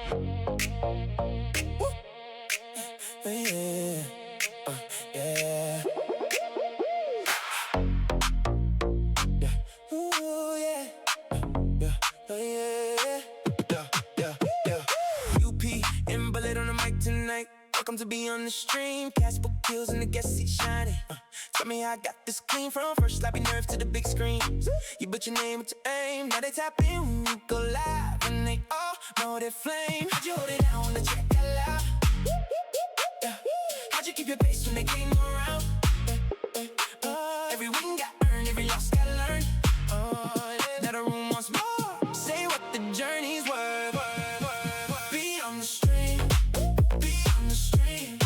Yeah. Yeah. Yeah. Ooh, yeah. Yeah. Oh, yeah. Yeah. Yeah. Yeah. UP and Bullet on the mic tonight. Welcome to Be on the Stream. CaspurKills in the guest seat shining. Tell me how I got this clean from first sloppy nerves to the big screen. You put your name with your aim. Now they tap in when you go live, and they all know that flame. How'd you hold it down to check that out? Yeah. How'd you keep your pace when they came around? Every win got earned, every loss got learned. Now the room wants more. Say what the journey's worth. Be on the stream. Be on the stream.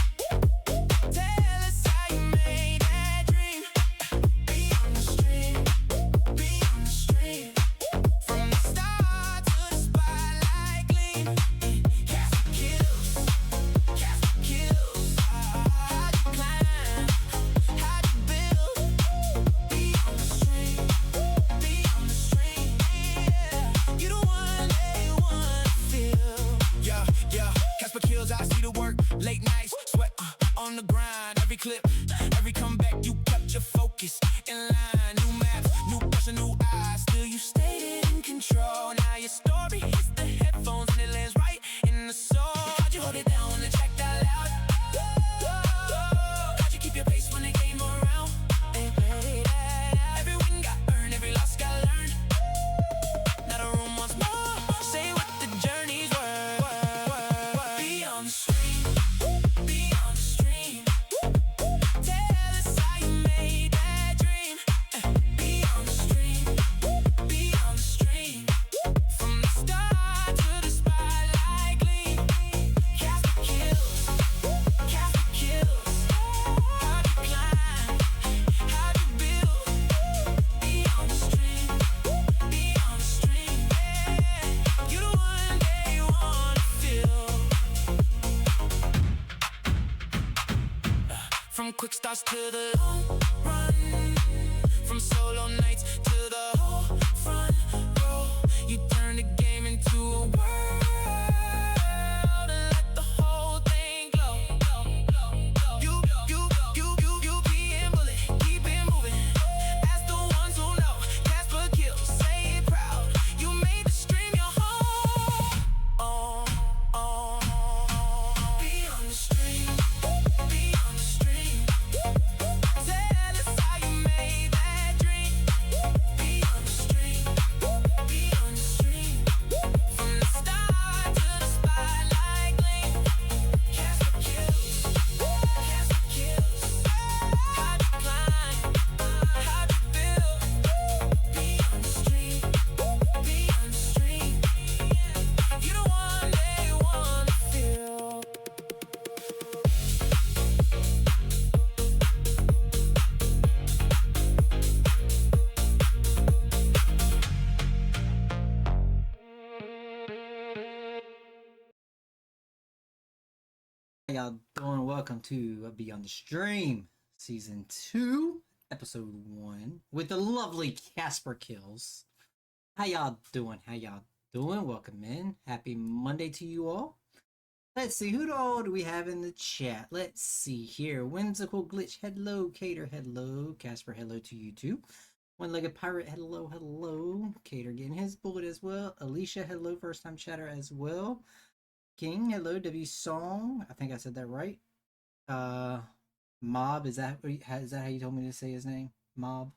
Tell us how you made that dream. Be on the stream. Be on the stream. From the start to the spotlight gleam. CaspurKills. CaspurKills. How'd you climb? How'd you build? Be on the stream. Be on the stream. Yeah. You the one they wanna feel. Yeah, yeah. CaspurKills, I see the work. Late nights, sweat on the grind. Every clip, every comeback, you kept your focus in line. New maps, new pressure, new eyes. Still you stayed in control. Now your story hits the headphones and it lands right in the soul. How'd you hold it down and check that out? How'd you keep your pace when it came around? Every win got earned, every loss got learned. Now the room wants more. Say what the journey's worth. Be on the stream. Be on the stream. Tell us how you made that dream. Be on the stream. Be on the stream. From the start to the spotlight gleam. CaspurKills. CaspurKills. How'd you climb? How'd you build? Be on the stream. Be on the stream. Yeah. You the one they wanna feel. From quick starts to the long run, from solo nights to the whole front row. You turn the game into a world and let the whole thing glow. You be in Bullet, keep it moving. Ask the ones who know. CaspurKills, say it proud. You made the stream your home. Be on the stream. Be on the stream. Tell us how you made that dream. Be on the stream. Be on the stream. From the start to the spotlight gleam. CaspurKills. CaspurKills. How'd you climb? How'd you build? Be on the stream. Be on the stream. You the one they wanna feel. How y'all doing? Welcome to Be on the Stream, Season 2, Episode 1, with the lovely CaspurKills. How y'all doing? How y'all doing? Welcome in. Happy Monday to you all. Let's see, who all do we have in the chat? Let's see here. Whimsical Glitch, hello. Cater, hello. Casper, hello to you too. One-Legged Pirate, hello, hello. Cater getting his bullet as well. Alicia, hello. First-time chatter as well. King, hello. W Song, I think I said that right. Mob, is that how you told me to say his name? Mob.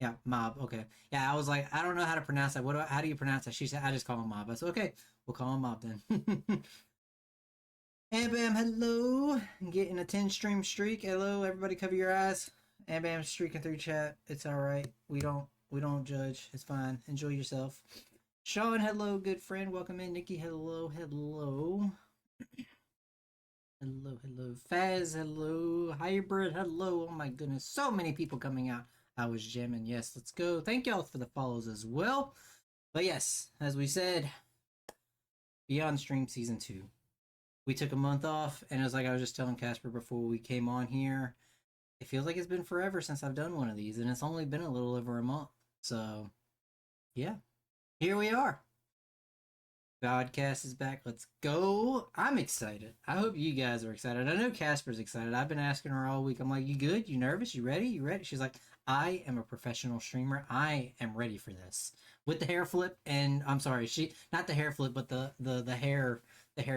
Yeah, Mob. Okay. Yeah, I was like, I don't know how to pronounce that. How do you pronounce that? She said, I just call him Mob. I said, okay, we'll call him Mob then. Bam, hello. Getting a 10 stream streak. Hello, everybody, cover your eyes. Bam, streaking through chat. It's all right. We don't judge. It's fine. Enjoy yourself. Sean, hello, good friend. Welcome in. Nikki, hello, hello. Hello. Faz, hello. Hybrid, hello. Oh my goodness, so many people coming out. I was jamming. Yes, let's go. Thank y'all for the follows as well. But yes, as we said, Beyond Stream Season 2. We took a month off, and it was like I was just telling Casper before we came on here. It feels like it's been forever since I've done one of these, and it's only been a little over a month. So, yeah. Here we are. Podcast is back. Let's go. I'm excited. I hope you guys are excited. I know Casper's excited. I've been asking her all week. I'm like, you good? You nervous? You ready? You ready? She's like, I am a professional streamer. I am ready for this. With the hair flip and I'm sorry, she not the hair flip, but the hair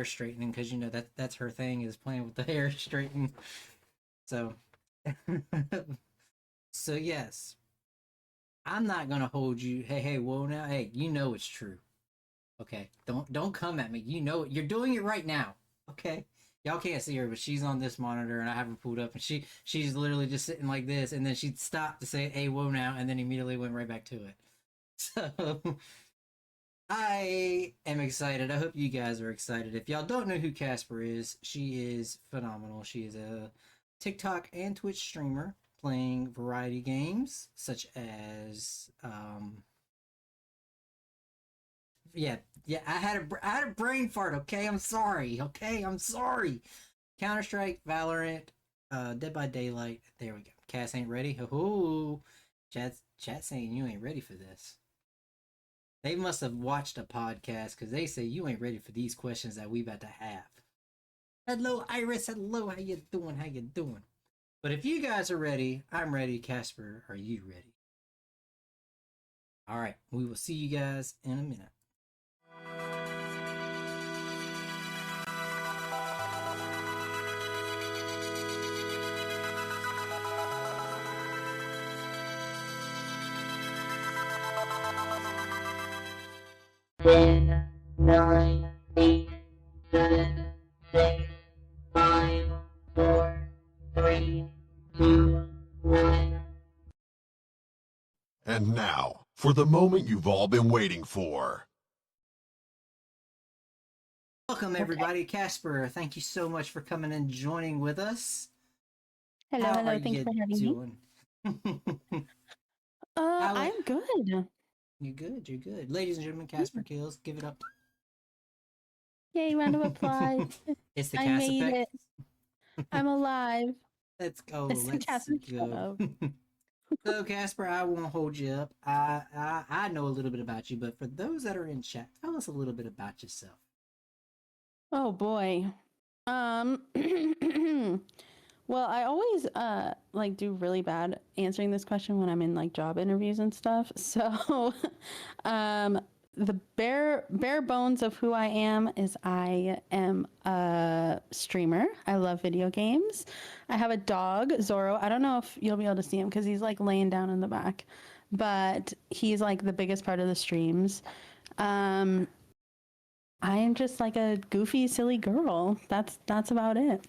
straightening because you know that's her thing is playing with the hair straightening. So so yes, I'm not gonna hold you. Hey, whoa now. Hey, you know it's true. Okay, don't come at me. You know it. You're doing it right now. Okay, y'all can't see her, but she's on this monitor, and I have her pulled up, and she's literally just sitting like this, and then she stopped to say, "Hey, whoa now," and then immediately went right back to it. So I am excited. I hope you guys are excited. If y'all don't know who Casper is, she is phenomenal. She is a TikTok and Twitch streamer playing variety games such as yeah, yeah. I had a brain fart. Okay, I'm sorry. Okay, I'm sorry. Counter Strike, Valorant, Dead by Daylight. There we go. Cass ain't ready. Oh, chat saying you ain't ready for this. They must have watched a podcast because they say you ain't ready for these questions that we about to have. Hello, Iris. Hello, how you doing? How you doing? But if you guys are ready, I'm ready. Casper, are you ready? All right, we will see you guys in a minute. Ten, nine, eight, seven, six, five, four, three, two, one. And now, for the moment you've all been waiting for. Welcome, everybody. Casper, thank you so much for coming and joining with us. Hello, How hello. are Thank you you for having me. doing? How- I'm good. You're good. You're good. Ladies and gentlemen, CaspurKills, give it up. Yay, round of applause. It's the I Cass made effect. it. I'm alive. Let's go. It's the Let's Casper go. show. So, Casper, I won't hold you up. I know a little bit about you, but for those that are in chat, tell us a little bit about yourself. Oh boy. Um well, I always like do really bad answering this question when I'm in like job interviews and stuff. So um the bare bones of who I am is I am a streamer. I love video games. I have a dog, Zorro. I don't know if you'll be able to see him because he's like laying down in the back, but he's like the biggest part of the streams. Um, I am just like a goofy, silly girl. That's about it.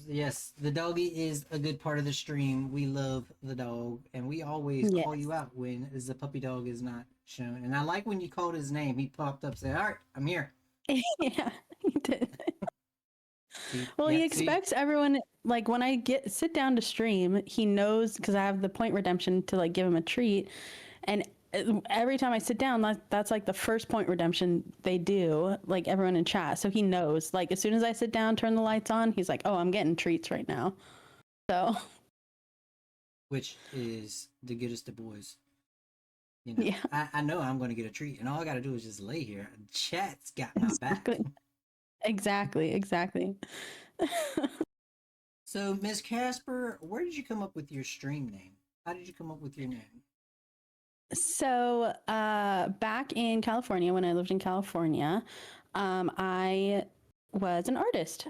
Yes, the doggy is a good part of the stream. We love the dog, and we always call Yes. you out when the puppy dog is not shown. And I like when you called his name. He popped up, said, "All right, I'm here." Yeah, he did. See, Well, yeah, he see, expects everyone like when I sit down to stream, he knows because I have the point redemption to like give him a treat, and every time I sit down, that's like the first point redemption they do, like everyone in chat. So he knows. Like as soon as I sit down, turn the lights on, he's like, "Oh, I'm getting treats right now." So which is the goodest of boys. You know, yeah, I know I'm going to get a treat, and all I got to do is just lay here. Chat's got my back. exactly. So, Miss Casper, where did you come up with your stream name? How did you come up with your name? So, back in California, when I lived in California, I was an artist.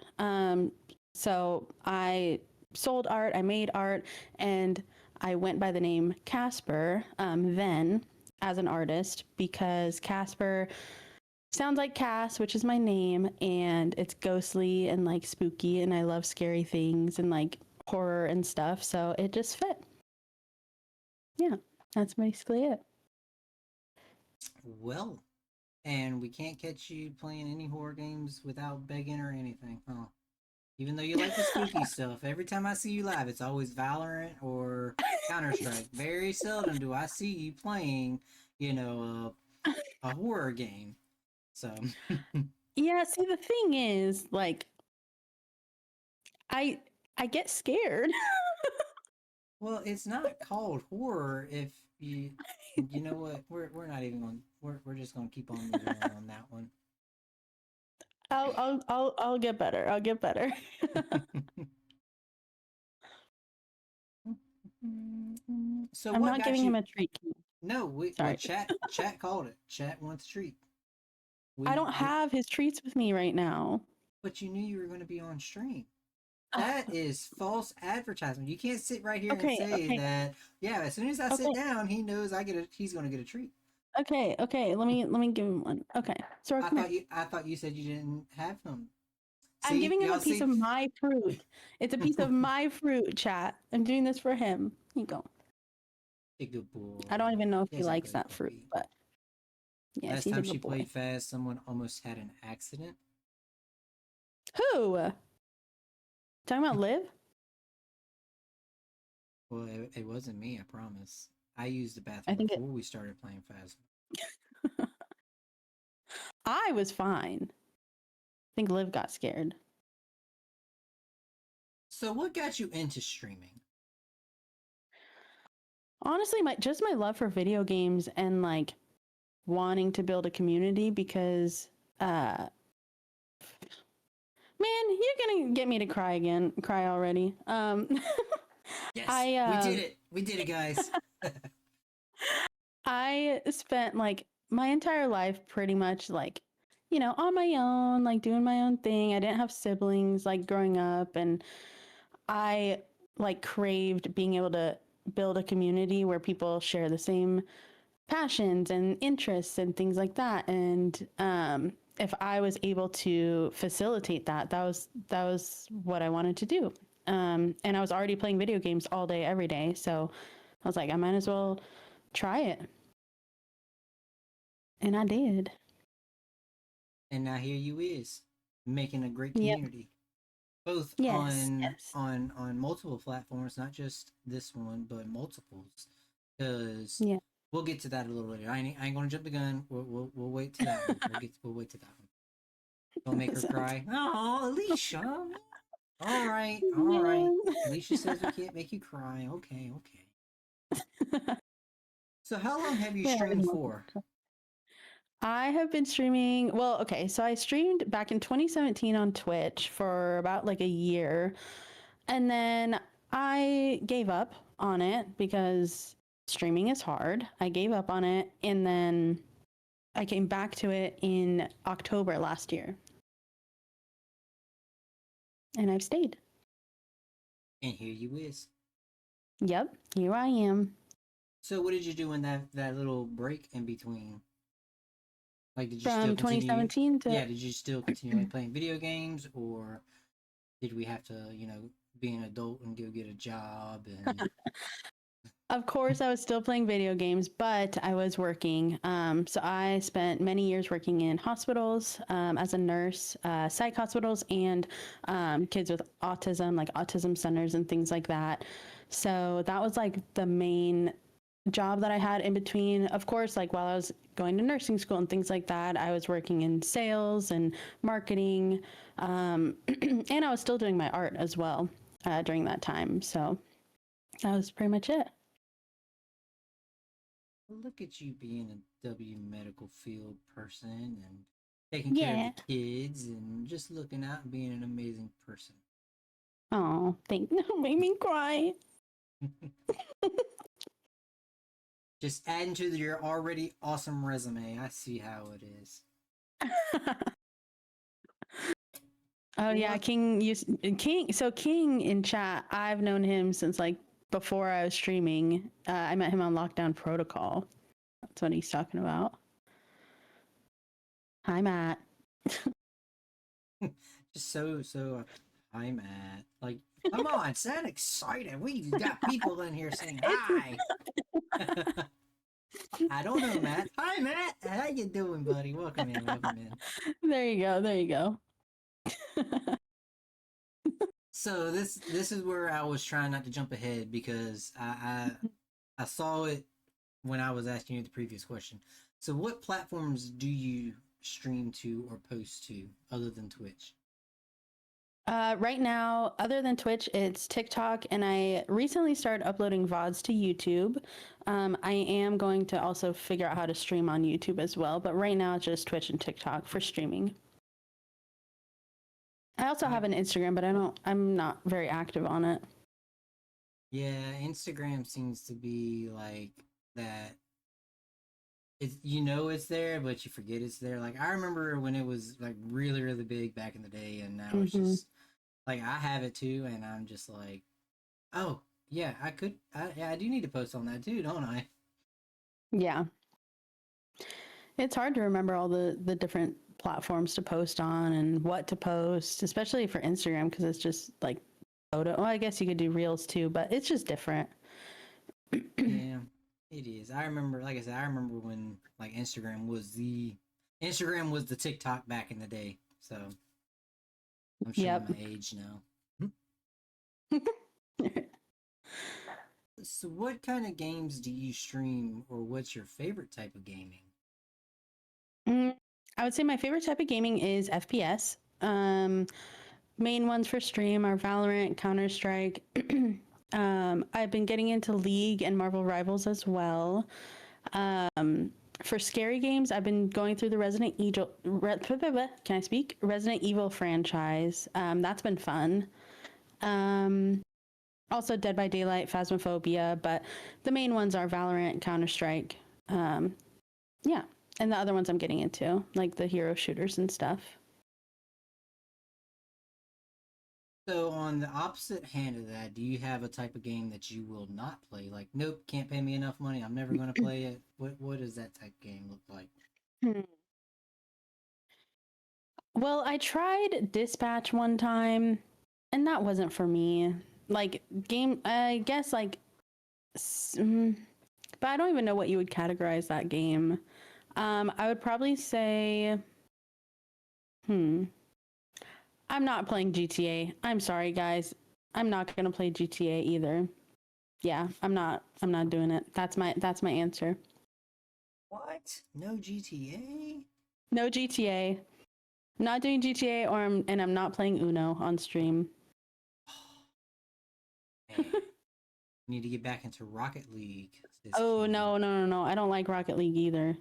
So I sold art, I made art, and I went by the name Casper then as an artist because Casper sounds like Cass, which is my name, and it's ghostly and like spooky, and I love scary things and like horror and stuff. So it just fit. Yeah, that's basically it. Well, and we can't catch you playing any horror games without begging or anything, huh? Even though you like the spooky stuff, every time I see you live, it's always Valorant or Counter Strike. Very seldom do I see you playing, a horror game. So, Yeah, see the thing is like I get scared. Well, it's not called horror if you. You know what? We're not even going. We're just going to keep on moving on that one. I'll get better. I'll get better. So I'm what not got giving him you? a treat. No, well, Sorry. chat called it. Chat wants a treat. I don't We have his treats with me right now. but you knew you were going to be on stream. That is false advertisement. You can't sit right here and Okay, say okay, that. Yeah, as soon as I sit okay, down, he knows he's going to get a treat. okay, okay. Let me give him one. Okay, Sora, come here. I thought you said you didn't have him. I'm See, giving him a y'all piece see. of my fruit. It's a piece of my fruit, chat. I'm doing this for him. Here you go. A good boy. I don't even know if he He's a likes good that fruit, puppy. but yes, Last he's a time she good boy. played fast, someone almost had an accident. Who? Talking about Liv? Well, it wasn't me, I promise. I used the I bathroom think it. before we started playing fast. I was fine. I think Liv got scared. So, what got you into streaming? Honestly, my love for video games and like wanting to build a community because man, you're gonna get me to cry again. Cry already. Yes, I we did it. We did it, guys. I spent like my entire life pretty much like, you know, on my own, like doing my own thing. I didn't have siblings like growing up, and I like craved being able to build a community where people share the same passions and interests and things like that. And if I was able to facilitate that, that was what I wanted to do. And I was already playing video games all day, every day. So I was like, I might as well try it. And I did. And now here you is, making a great Yep. community, both Yes. Yes. on multiple platforms, not just this one, but multiples. Because Yeah. we'll get to that a little later. I ain't gonna jump the gun. We'll wait to that one. We'll wait to that one. Don't make her Sorry. cry. Oh, Alicia. All right, all right. Man. Alicia says we can't make you cry. Okay, okay. So how long have you Yeah, I streamed didn't want for? to. I have been streaming. Well, okay, so I streamed back in 2017 on Twitch for about like a year. And then I gave up on it because streaming is hard. I gave up on it. And then I came back to it in October last year. And I've stayed. And here you is. Yep, here I am. So what did you do in that little break in between? Like, did you still From continue? 2017 to Yeah, did you still continue like playing video games, or did we have to, be an adult and go get a job and? Of course, I was still playing video games, but I was working. So I spent many years working in hospitals as a nurse, psych hospitals, and kids with autism, like autism centers and things like that. So that was like the main job that I had in between. Of course, like while I was going to nursing school and things like that, I was working in sales and marketing, and I was still doing my art as well during that time. So that was pretty much it. Look at you being a W medical field person and taking care of Yeah. the kids and just looking out and being an amazing person. Oh, thank you. Made me cry. Just adding to your already awesome resume. I see how it is. Oh yeah, What? King. So King in chat, I've known him since like before I was streaming. I met him on Lockdown Protocol. That's what he's talking about. Hi, Matt. Just so I'm at like, come on, sound excited. We got people in here saying hi. I don't know, Matt. Hi, Matt. How you doing, buddy? Welcome in. Welcome in. There you go. There you go. So this is where I was trying not to jump ahead because I saw it when I was asking you the previous question. So what platforms do you stream to or post to other than Twitch? Right now, other than Twitch, it's TikTok, and I recently started uploading VODs to YouTube. I am going to also figure out how to stream on YouTube as well, but right now it's just Twitch and TikTok for streaming. I also have an Instagram, but I'm not very active on it. Yeah, Instagram seems to be like that. It's it's there, but you forget it's there. Like I remember when it was like really really big back in the day, and now it's just like I have it too, and I'm just like, oh yeah, I do need to post on that too, don't I? Yeah. It's hard to remember all the different platforms to post on and what to post, especially for Instagram, because it's just like photo. Well, I guess you could do reels too, but it's just different. Yeah, it is. I remember, like I said, I remember when like Instagram was the TikTok back in the day. So I'm showing Yep. my age now. So what kind of games do you stream, or what's your favorite type of gaming? I would say my favorite type of gaming is FPS. Main ones for stream are Valorant, Counter Strike. I've been getting into League and Marvel Rivals as well. For scary games, I've been going through the Resident Evil. Can I speak? Resident Evil franchise. That's been fun. Also, Dead by Daylight, Phasmophobia, but the main ones are Valorant, Counter Strike. Yeah, and the other ones I'm getting into, like the hero shooters and stuff. So on the opposite hand of that, do you have a type of game that you will not play? Like, nope, can't pay me enough money. I'm never going to play it. What does that type of game look like? Well, I tried Dispatch one time, and that wasn't for me. Like I guess but I don't even know what you would categorize that game. I would probably say, I'm not playing GTA. I'm sorry, guys. I'm not gonna play GTA either. Yeah, I'm not doing it. That's my answer. What? No GTA? No GTA. I'm not doing GTA, and I'm not playing Uno on stream. Man, you need to get back into Rocket League. Oh no. I don't like Rocket League either.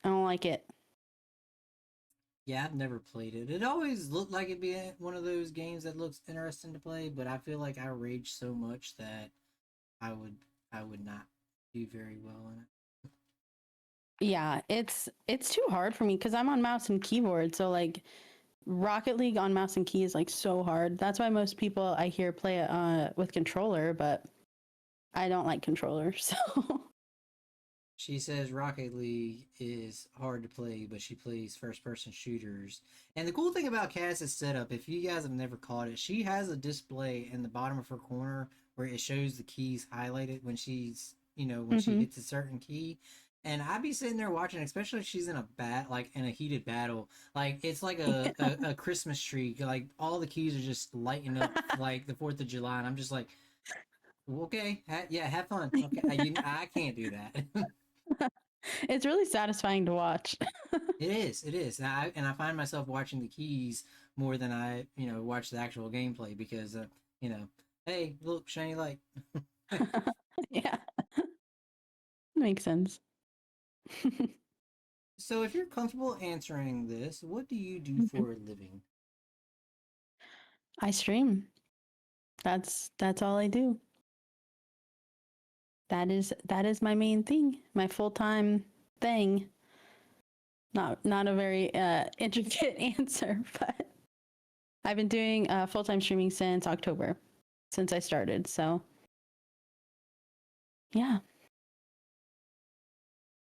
I don't like it. Yeah, I've never played it. It always looked like it'd be one of those games that looks interesting to play, but I feel like I rage so much that I would not do very well in it. Yeah, it's too hard for me because I'm on mouse and keyboard. So like Rocket League on mouse and key is like so hard. That's why most people I hear play it with controller, but I don't like controllers. So She says Rocket League is hard to play, but she plays first person shooters. And the cool thing about Cass's setup, if you guys have never caught it, she has a display in the bottom of her corner where it shows the keys highlighted when she's, when she hits a certain key. And I'd be sitting there watching, especially if she's in in a heated battle. Like, it's like a Christmas tree. Like, all the keys are just lighting up like the 4th of July. And I'm just like, okay, yeah, have fun. Okay, I can't do that. it's really satisfying to watch. It is. And I find myself watching the keys more than I, watch the actual gameplay because, hey, look, shiny light. Yeah, makes sense. So if you're comfortable answering this, what do you do for a living? I stream. That's all I do. That is my main thing, my full-time thing. Not a very intricate answer, but I've been doing full-time streaming since October, since I started. So yeah.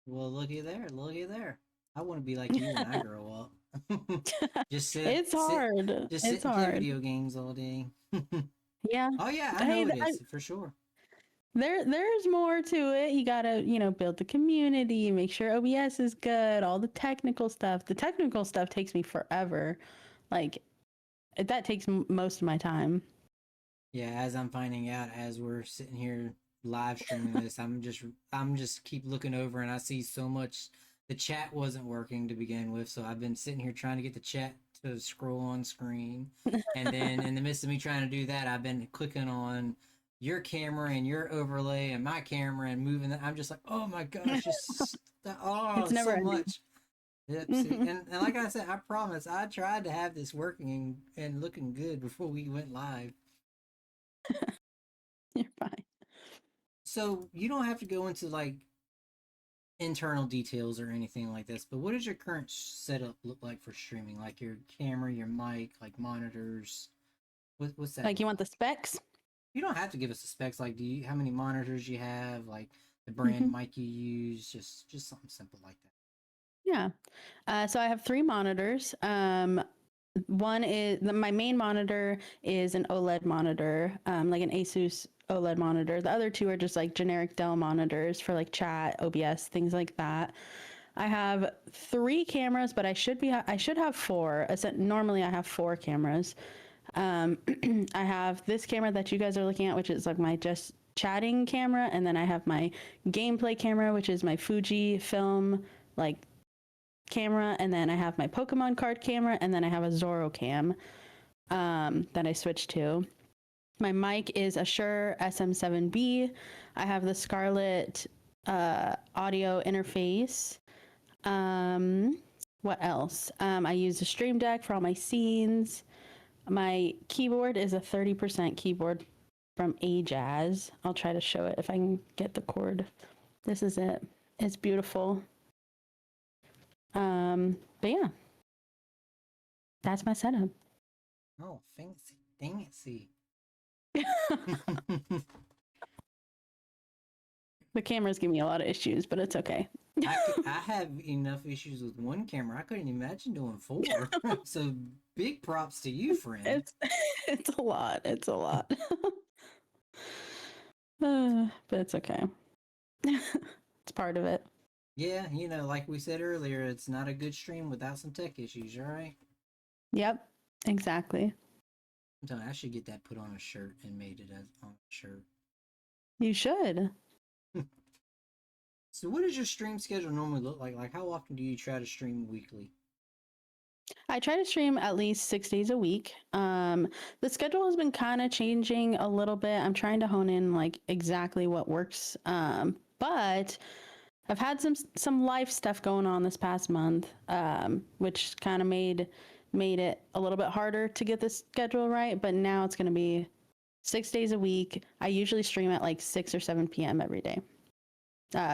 Well, looky there. I want to be like you when I grow up. Just It's hard. Just It's sit and play hard. video games all day. Yeah. Oh yeah, I know it is for sure. There's more to it. You gotta, build the community, make sure OBS is good, all the technical stuff. The technical stuff takes me forever. Like, that takes most of my time. Yeah, as I'm finding out as we're sitting here live streaming this, I'm just keep looking over and I see so much the chat wasn't working to begin with, so I've been sitting here trying to get the chat to scroll on screen. And then in the midst of me trying to do that, I've been clicking on your camera and your overlay and my camera and moving that. I'm just like, oh my gosh, just It's never so ending. much. Yep, see, and like I said, I promise I tried to have this working and looking good before we went live. You're fine. So you don't have to go into like internal details or anything like this, but what does your current setup look like for streaming? Like your camera, your mic, like monitors. What's that? Like, you want the specs? You don't have to give us the specs. Like, how many monitors you have? Like the brand mic you use? Just something simple like that. Yeah. So I have 3 monitors. One is my main monitor is an OLED monitor, like an Asus OLED monitor. The other 2 are just like generic Dell monitors for like chat, OBS, things like that. I have 3 cameras, but I should have 4. Normally I have 4 cameras. I have this camera that you guys are looking at, which is like my just chatting camera, and then I have my gameplay camera, which is my Fuji film like camera, and then I have my Pokemon card camera, and then I have a Zoro cam that I switched to. My mic is a Shure SM7B. I have the Scarlett audio interface. What else? I use a Stream Deck for all my scenes. My keyboard is a 30% keyboard from Ajaz. I'll try to show it if I can get the cord. This is it. It's beautiful. But yeah, that's my setup. Oh, fancy. The cameras give me a lot of issues, but it's okay. I have enough issues with one camera. I couldn't imagine doing 4. So big props to you, friend. It's a lot. It's a lot. But it's okay. It's part of it. Yeah, like we said earlier, it's not a good stream without some tech issues, all right? Yep, exactly. I'm telling you, I should get that put on a shirt and made it as on a shirt. You should. So what does your stream schedule normally look like? Like how often do you try to stream weekly? I try to stream at least 6 days a week. The schedule has been kind of changing a little bit. I'm trying to hone in like exactly what works. But I've had some life stuff going on this past month, which kind of made it a little bit harder to get the schedule right. But now it's going to be 6 days a week. I usually stream at like 6 or 7 p.m. every day,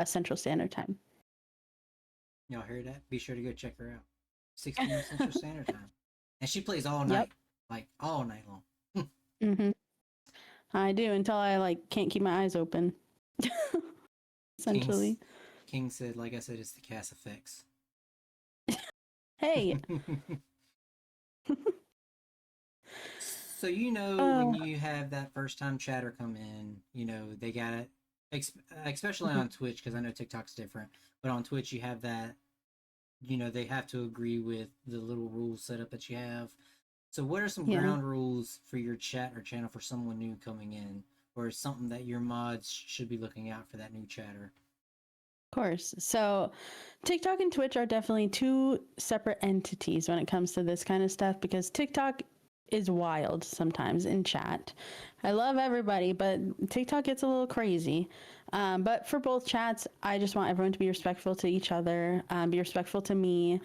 Central Standard Time. Y'all hear that? Be sure to go check her out. 6 p.m. Central Standard Time. And she plays all night. Yep. Like all night long. Mm-hmm. I do until I like can't keep my eyes open. Essentially. King said, like I said, it's the Cass effects. Hey. So when you have that first time chatter come in, they got it, especially on Twitch, because I know TikTok's different, but on Twitch you have that, they have to agree with the little rules set up that you have. So what are some ground rules for your chat or channel for someone new coming in, or something that your mods should be looking out for that new chatter? Of course. So TikTok and Twitch are definitely 2 separate entities when it comes to this kind of stuff, because TikTok is wild sometimes in chat. I love everybody, but TikTok gets a little crazy. But for both chats, I just want everyone to be respectful to each other, be respectful to me.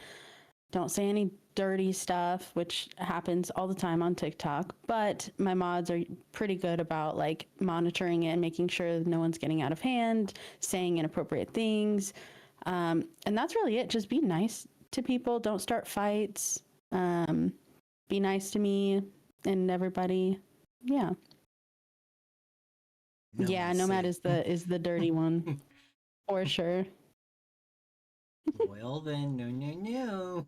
Don't say any dirty stuff, which happens all the time on TikTok. But my mods are pretty good about like monitoring it and making sure no one's getting out of hand, saying inappropriate things. And that's really it. Just be nice to people. Don't start fights. Be nice to me and everybody. Yeah. Nomad is the dirty one. For sure. Well then, no.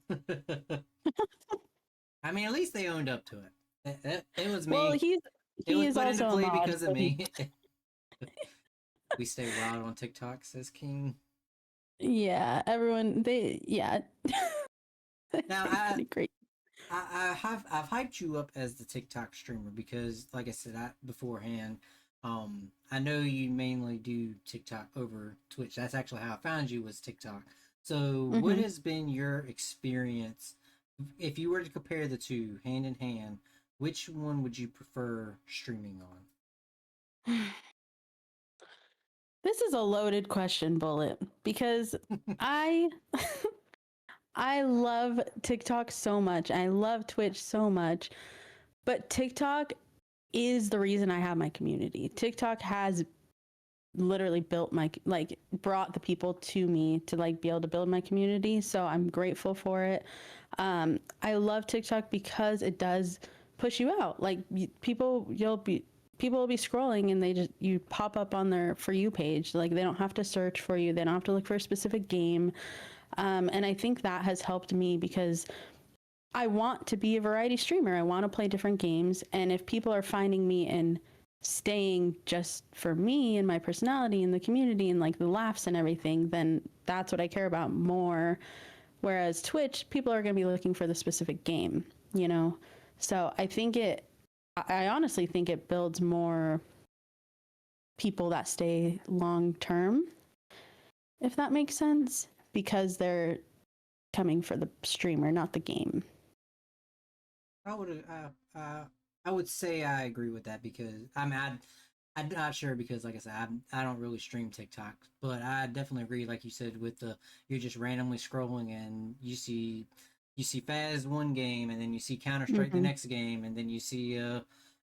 I mean, at least they owned up to it. It was me. Well, he was is put also into play a mod, because of me. We stay wild on TikTok, says King. Yeah, everyone. Now great. I've hyped you up as the TikTok streamer because, like I said beforehand, I know you mainly do TikTok over Twitch. That's actually how I found you, was TikTok. So, what has been your experience? If you were to compare the two hand in hand, which one would you prefer streaming on? This is a loaded question, Bullet, because I I love TikTok so much. I love Twitch so much, but TikTok is the reason I have my community. TikTok has literally built my, like, brought the people to me to like be able to build my community, so I'm grateful for it. I love TikTok because it does push you out. Like, people will be scrolling and you pop up on their For You page. Like, they don't have to search for you, they don't have to look for a specific game. And I think that has helped me because I want to be a variety streamer. I want to play different games. And if people are finding me and staying just for me and my personality and the community and like the laughs and everything, then that's what I care about more. Whereas Twitch, people are going to be looking for the specific game, you know? So I honestly think it builds more people that stay long term, if that makes sense, because they're coming for the streamer, not the game. I would say I agree with that because I'm not sure because like I said I don't really stream TikTok, but I definitely agree like you said with you're just randomly scrolling and you see Faz one game and then you see Counter Strike the next game and then you see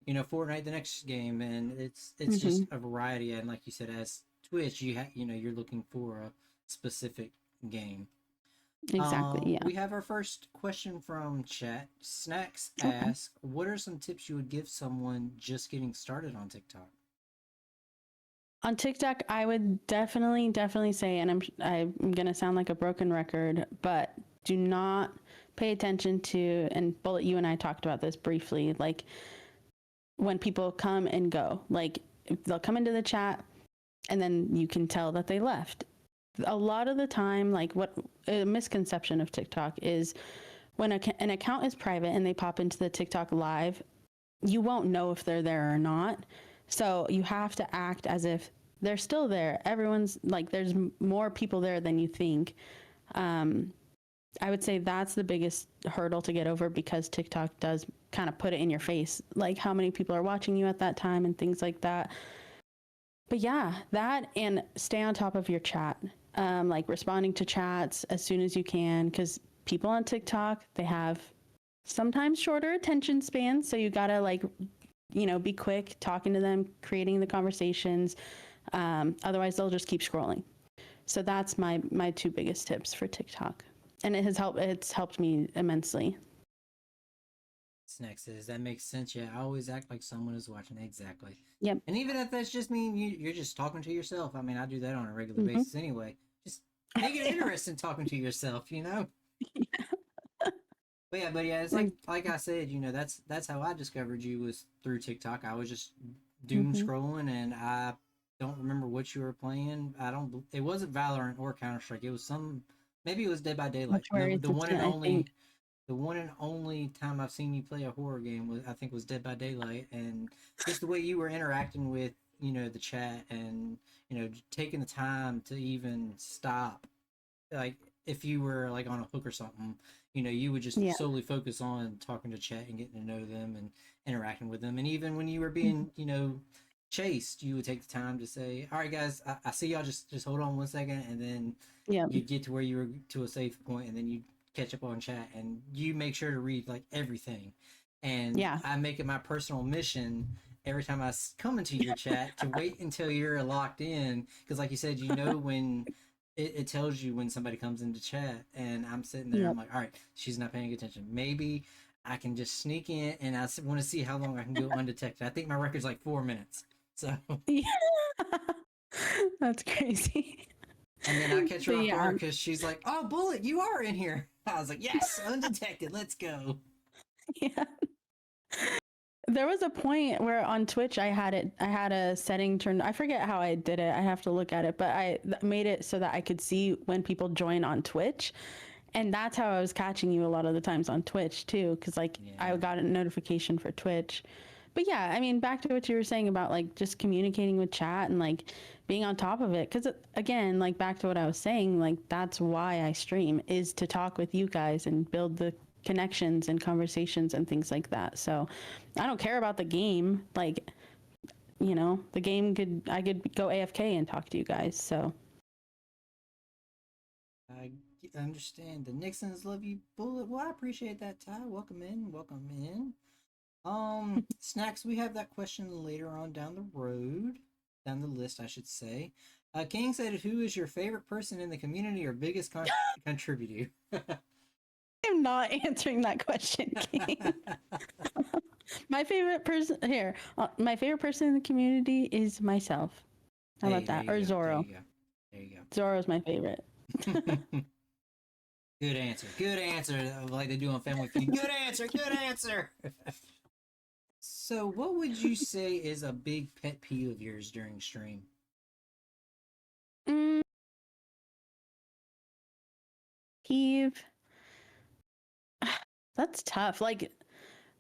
Fortnite the next game, and it's just a variety. And like you said, as Twitch you're looking for a specific game. Exactly. Yeah. We have our first question from chat. Snacks asks, what are some tips you would give someone just getting started on TikTok? On TikTok, I would definitely say, and I'm gonna sound like a broken record, but do not pay attention to, and Bullet, you and I talked about this briefly, like when people come and go, like they'll come into the chat and then you can tell that they left. A lot of the time, like what a misconception of TikTok is when an account is private and they pop into the TikTok live, you won't know if they're there or not. So you have to act as if they're still there. Everyone's like, there's more people there than you think. I would say that's the biggest hurdle to get over because TikTok does kind of put it in your face, like how many people are watching you at that time and things like that. But yeah, that and stay on top of your chat, like responding to chats as soon as you can, because people on TikTok, they have sometimes shorter attention spans. So you gotta be quick talking to them, creating the conversations. Otherwise, they'll just keep scrolling. So that's my two biggest tips for TikTok. And it's helped me immensely. Snack says that makes sense. Yeah, I always act like someone is watching. Exactly. Yep. And even if that's just me, you're just talking to yourself. I mean, I do that on a regular basis anyway. Just make it interesting talking to yourself, Yeah. But yeah, it's like I said, that's how I discovered you was through TikTok. I was just doom scrolling, and I don't remember what you were playing. It wasn't Valorant or Counter Strike. It was maybe it was Dead by Daylight. The one and only time I've seen you play a horror game was Dead by Daylight, and just the way you were interacting with the chat and taking the time to even stop, like if you were like on a hook or something, you would just solely focus on talking to chat and getting to know them and interacting with them, and even when you were being chased, you would take the time to say, all right guys, I see y'all, just hold on 1 second, and then you get to where you were to a safe point, and then you catch up on chat, and you make sure to read like everything. And I make it my personal mission every time I come into your chat to wait until you're locked in, because like you said, when it tells you when somebody comes into chat, and I'm sitting there, I'm like, all right, she's not paying attention, maybe I can just sneak in, and I want to see how long I can go undetected. I think my record's like 4 minutes, so that's crazy. And then I catch her off guard because she's like, "Oh, Bullet, you are in here." I was like, "Yes, undetected. Let's go." Yeah. There was a point where on Twitch I had a setting turned. I forget how I did it. I have to look at it, but I made it so that I could see when people join on Twitch, and that's how I was catching you a lot of the times on Twitch too. Because I got a notification for Twitch, But yeah, I mean, back to what you were saying about like just communicating with chat and like being on top of it. Because again, like back to what I was saying, like that's why I stream is to talk with you guys and build the connections and conversations and things like that. So I don't care about the game. Like, you know, the game I could go AFK and talk to you guys. So I understand. The Nixons love you, Bullet. Well, I appreciate that, Ty. Welcome in. Welcome in. Snacks, we have that question later on down the road. Down the list, I should say. King said, who is your favorite person in the community or biggest contributor? I'm not answering that question, King. My favorite person here, my favorite person in the community is myself. How about that? Or Zoro. There you go. Zoro's my favorite. Good answer. Good answer. Like they do on Family Feud. Good answer. Good answer. So, what would you say is a big pet peeve of yours during stream? Peeve. That's tough. Like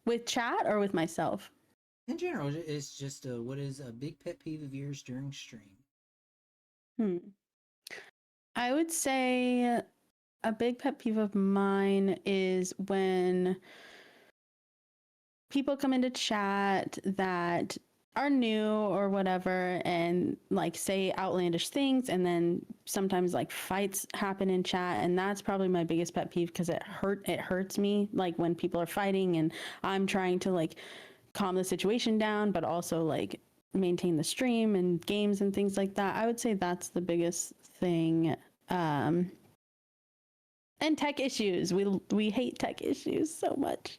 with chat or with myself? In general, it's just what is a big pet peeve of yours during stream? I would say a big pet peeve of mine is when people come into chat that are new or whatever and like say outlandish things, and then sometimes like fights happen in chat, and that's probably my biggest pet peeve because it hurts me, like when people are fighting and I'm trying to like calm the situation down but also like maintain the stream and games and things like that. I would say that's the biggest thing. And tech issues, we hate tech issues so much.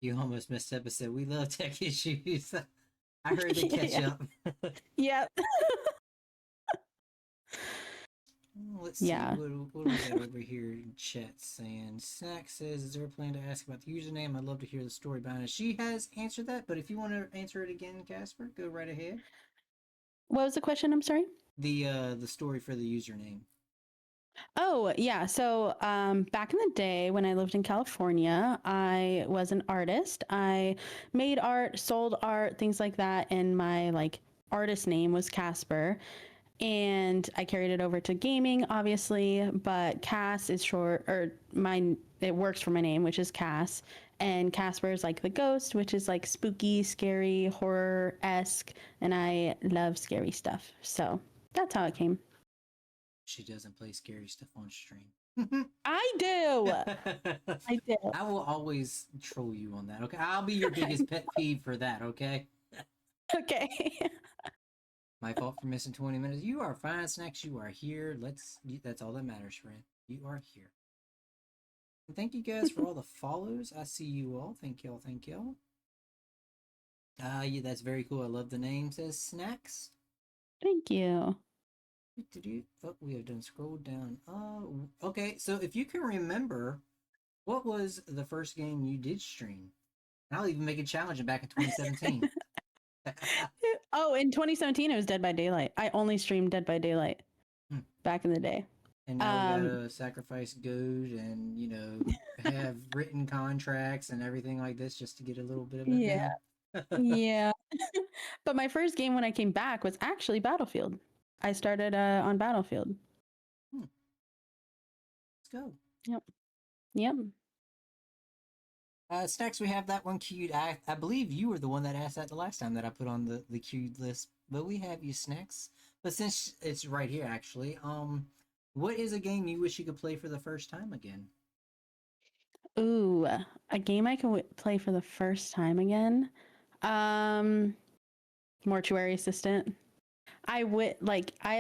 You almost messed up and said we love tech issues. I heard they catch up. Yep. Let's see what do we got over here in chat saying. Snack says, is there a plan to ask about the username? I'd love to hear the story behind it. She has answered that, but if you want to answer it again, Casper, go right ahead. What was the question? I'm sorry. The story for the username. Oh, yeah. So back in the day when I lived in California, I was an artist. I made art, sold art, things like that. And my like artist name was Casper. And I carried it over to gaming, obviously, but Cass is short, or it works for my name, which is Cass. And Casper is like the ghost, which is like spooky, scary, horror-esque. And I love scary stuff. So that's how it came. She doesn't play scary stuff on stream. I do. I do. I will always troll you on that. Okay, I'll be your biggest pet peeve for that. Okay. Okay. My fault for missing 20 minutes. You are fine, Snacks. You are here. That's all that matters, friend. You are here. And thank you guys for all the follows. I see you all. Thank y'all. Thank y'all. Yeah, that's very cool. I love the name. Says Snacks. Thank you. Oh, we have done scrolled down. Okay. So if you can remember, what was the first game you did stream? I'll even make it challenging back in 2017. Oh, in 2017, it was Dead by Daylight. I only streamed Dead by Daylight back in the day. And now we gotta sacrifice gold and, you know, have written contracts and everything like this just to get a little bit of it. Yeah. Yeah. But my first game when I came back was actually Battlefield. I started on Battlefield. Let's go. Yep. Snacks, we have that one queued. I believe you were the one that asked that the last time that I put on the queued list. But we have you, Snacks. But since it's right here, actually, what is a game you wish you could play for the first time again? Ooh, a game I can play for the first time again. Mortuary Assistant. I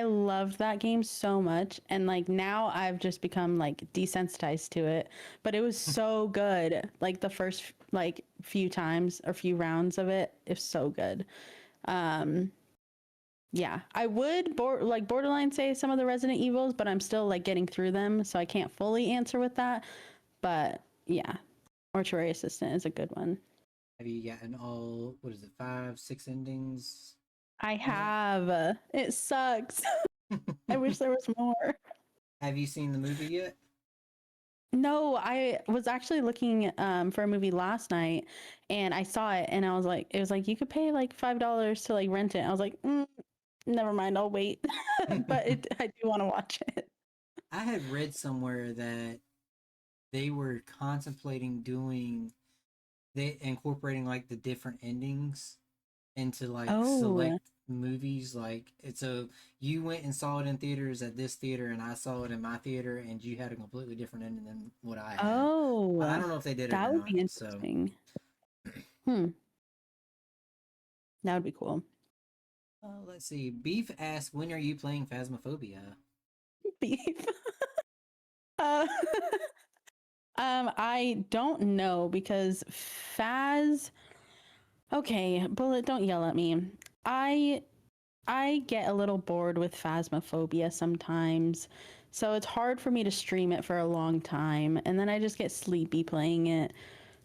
loved that game so much, and like now I've just become like desensitized to it, but it was so good. Like the first like few times or few rounds of it is so good. Yeah, I would borderline say some of the Resident Evils, but I'm still like getting through them, so I can't fully answer with that. But yeah, Mortuary Assistant is a good one. Have you gotten all, what is it, 5, 6 endings? I have. It sucks. I wish there was more. Have you seen the movie yet? No, I was actually looking for a movie last night, and I saw it, and I was like, it was like you could pay like $5 to like rent it. I was like, never mind, I'll wait. But I do want to watch it. I had read somewhere that they were contemplating doing they incorporating like the different endings into like Oh, select movies. Like it's a you went and saw it in theaters at this theater, and I saw it in my theater, and you had a completely different ending than what I had. But I oh, don't know if they did it that or would not. be So interesting. That would be cool. let's see. Beef asks, "When are you playing Phasmophobia?" Beef. Uh, I don't know because Faz. Okay, Bullet, don't yell at me. I I get a little bored with Phasmophobia sometimes, so it's hard for me to stream it for a long time, and then I just get sleepy playing it.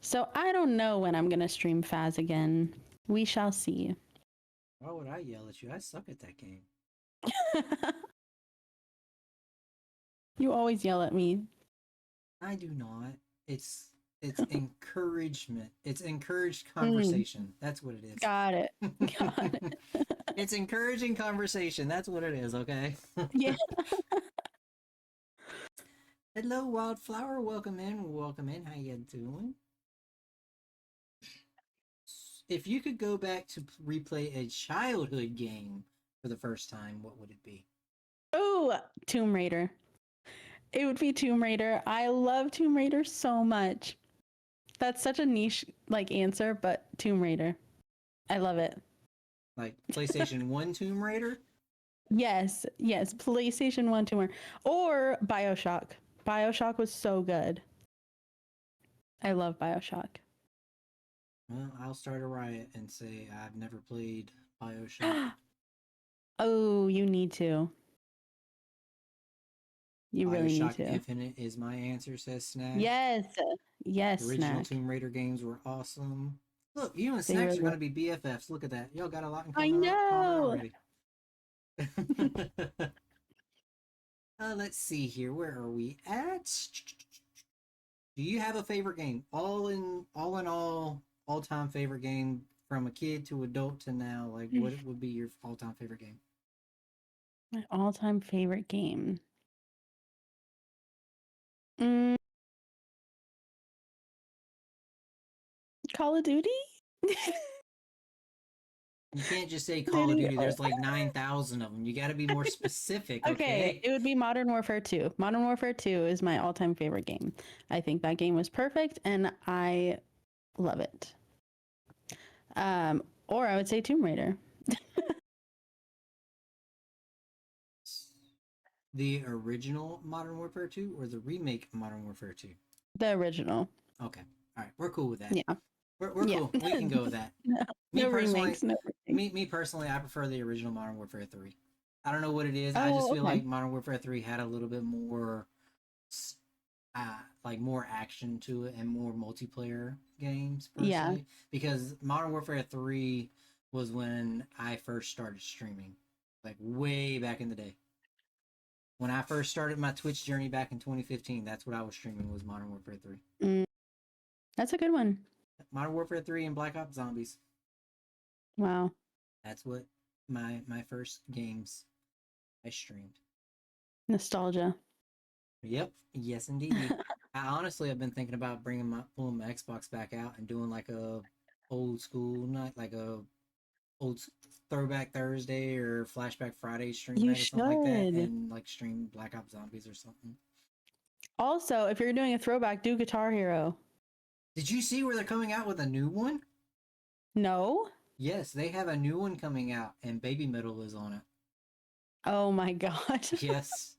So I don't know when I'm gonna stream Phaz again. We shall see. Why would I yell at you? I suck at that game. You always yell at me. I do not. It's encouragement. It's encouraged Mm, conversation. That's what it is. got it. Got it. It's encouraging conversation. That's what it is, okay? Yeah. Hello, Wildflower. Welcome in. Welcome in. How you doing? If you could go back to replay a childhood game for the first time, what would it be? Oh, Tomb Raider. It would be Tomb Raider. I love Tomb Raider so much. That's such a niche like answer, but Tomb Raider. I love it. Like PlayStation 1 Tomb Raider? Yes, yes, PlayStation 1 Tomb Raider or BioShock. BioShock was so good. I love BioShock. Well, I'll start a riot and say I've never played Bioshock. Oh, you need to. You really need Bioshock to. Infinite is my answer, says Snack. Yes. Yes, The original Snack. Tomb Raider games were awesome. Look, you and They Snacks are really going to be BFFs. Look at that. Y'all got a lot in I common know. already. Let's see here. Where are we at? Do you have a favorite game? All time favorite game from a kid to adult to now. Like, what would be your all-time favorite game? My all-time favorite game. Mm, Call of Duty? You can't just say Call of Duty. Duty. There's like 9,000 of them. You got to be more specific, Okay, okay? it would be Modern Warfare 2. Modern Warfare 2 is my all-time favorite game. I think that game was perfect and I love it. Or I would say Tomb Raider. The original Modern Warfare 2 or the remake Modern Warfare 2? The original. Okay. All right. We're cool with that. Yeah. We're Yeah. cool. We can go with that. No, Me no personally, remakes, no remakes. me personally, I prefer the original Modern Warfare 3. I don't know what it is. I Oh, just feel okay. like Modern Warfare 3 had a little bit more like more action to it and more multiplayer games personally. Yeah. Because Modern Warfare 3 was when I first started streaming. Like way back in the day. When I first started my Twitch journey back in 2015, that's what I was streaming was Modern Warfare 3. That's a good one. Modern Warfare 3 and Black Ops Zombies. Wow. That's what my first games I streamed. Nostalgia. Yep. Yes, indeed. I honestly have been thinking about pulling my Xbox back out and doing like a old school night, like a old Throwback Thursday or Flashback Friday stream You night or something like that, should. and like stream Black Ops Zombies or something. Also, if you're doing a throwback, do Guitar Hero. Did you see where they're coming out with a new one? No? Yes, they have a new one coming out, and Baby Metal is on it. Oh my god. Yes.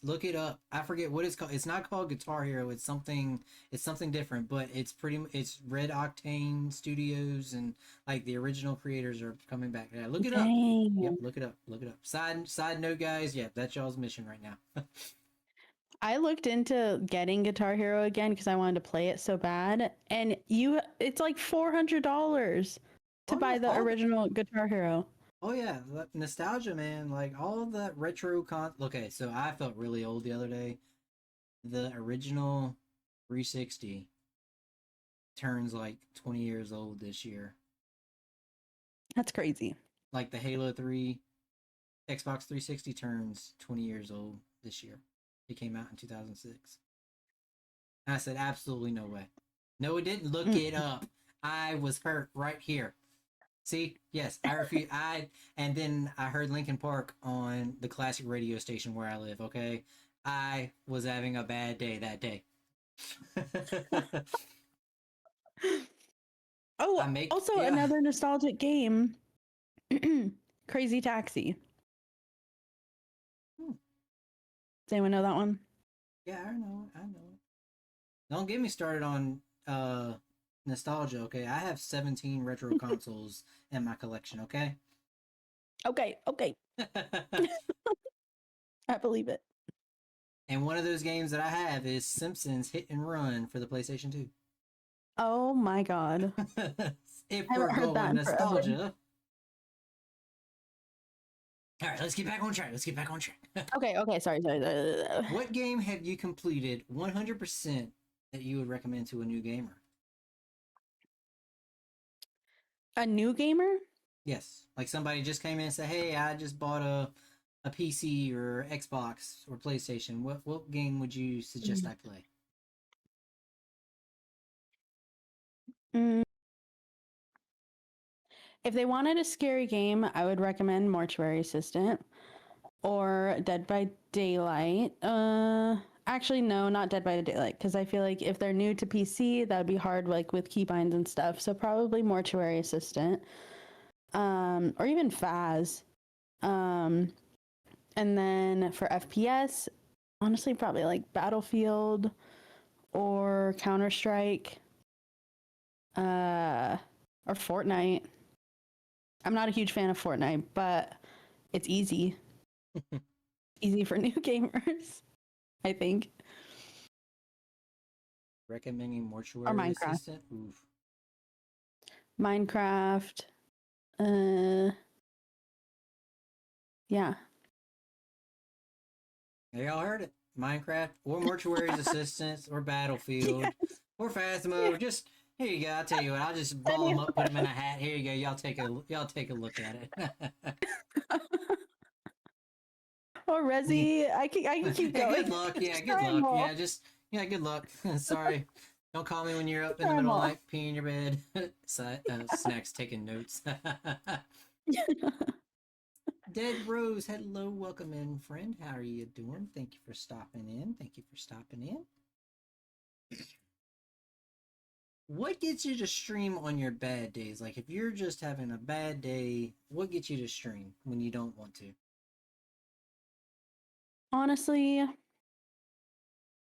Look it up. I forget what it's called. It's not called Guitar Hero. It's something different, but it's it's Red Octane Studios and like the original creators are coming back. Yeah, look it up. Dang. Yep, look it up. Look it up. Side note, guys. Yeah, that's y'all's mission right now. I looked into getting Guitar Hero again because I wanted to play it so bad, and it's like $400 to Oh, buy yeah, the original Guitar Hero. Oh yeah, nostalgia, man. Like all that retro con. Okay, so I felt really old the other day. the original 360 turns like 20 years old this year. That's crazy. Like the Halo 3 Xbox 360 turns 20 years old this year. It came out in 2006. And I said, absolutely no way. No, it didn't. Look it up. I was hurt right here. See? Yes, I refuse. And then I heard Linkin Park on the classic radio station where I live, okay? I was having a bad day that day. Oh, Yeah. another nostalgic game. Crazy Taxi. Hmm. Does anyone know that one? Yeah, I know it. Don't get me started on nostalgia, okay? I have 17 retro consoles in my collection, okay? Okay. I believe it. And one of those games that I have is Simpsons Hit and Run for the PlayStation 2. Oh my god. If I we're haven't heard that going in forever. nostalgia. All right, let's get back on track. Okay. Sorry. What game have you completed 100% that you would recommend to a new gamer? A new gamer? Yes, like somebody just came in and said, "Hey, I just bought a PC or Xbox or PlayStation. What game would you suggest I play?" If they wanted a scary game, I would recommend Mortuary Assistant or Dead by Daylight. Actually, no, not Dead by Daylight, because I feel like if they're new to PC, that would be hard, like with keybinds and stuff. So probably Mortuary Assistant, or even Phaz. And then for FPS, honestly, probably like Battlefield or Counter-Strike, or Fortnite. I'm not a huge fan of Fortnite, but it's easy. Easy for new gamers, I think. Recommending Mortuary Minecraft. Assistant? Oof. Minecraft. Yeah. Y'all heard it. Minecraft or Mortuary's Assistance or Battlefield or Phasmo. Just here you go. I'll tell you what. I'll just ball them up, put them in a hat. Here you go. Y'all take a look at it. Or Resi. I can keep going. Good luck. Yeah, good luck. Yeah, good luck. Sorry. Don't call me when you're up in the middle of the night, peeing in your bed. Snacks taking notes. Dead Rose, hello, welcome in, friend. How are you doing? Thank you for stopping in. What gets you to stream on your bad days? Like, if you're just having a bad day, what gets you to stream when you don't want to? Honestly,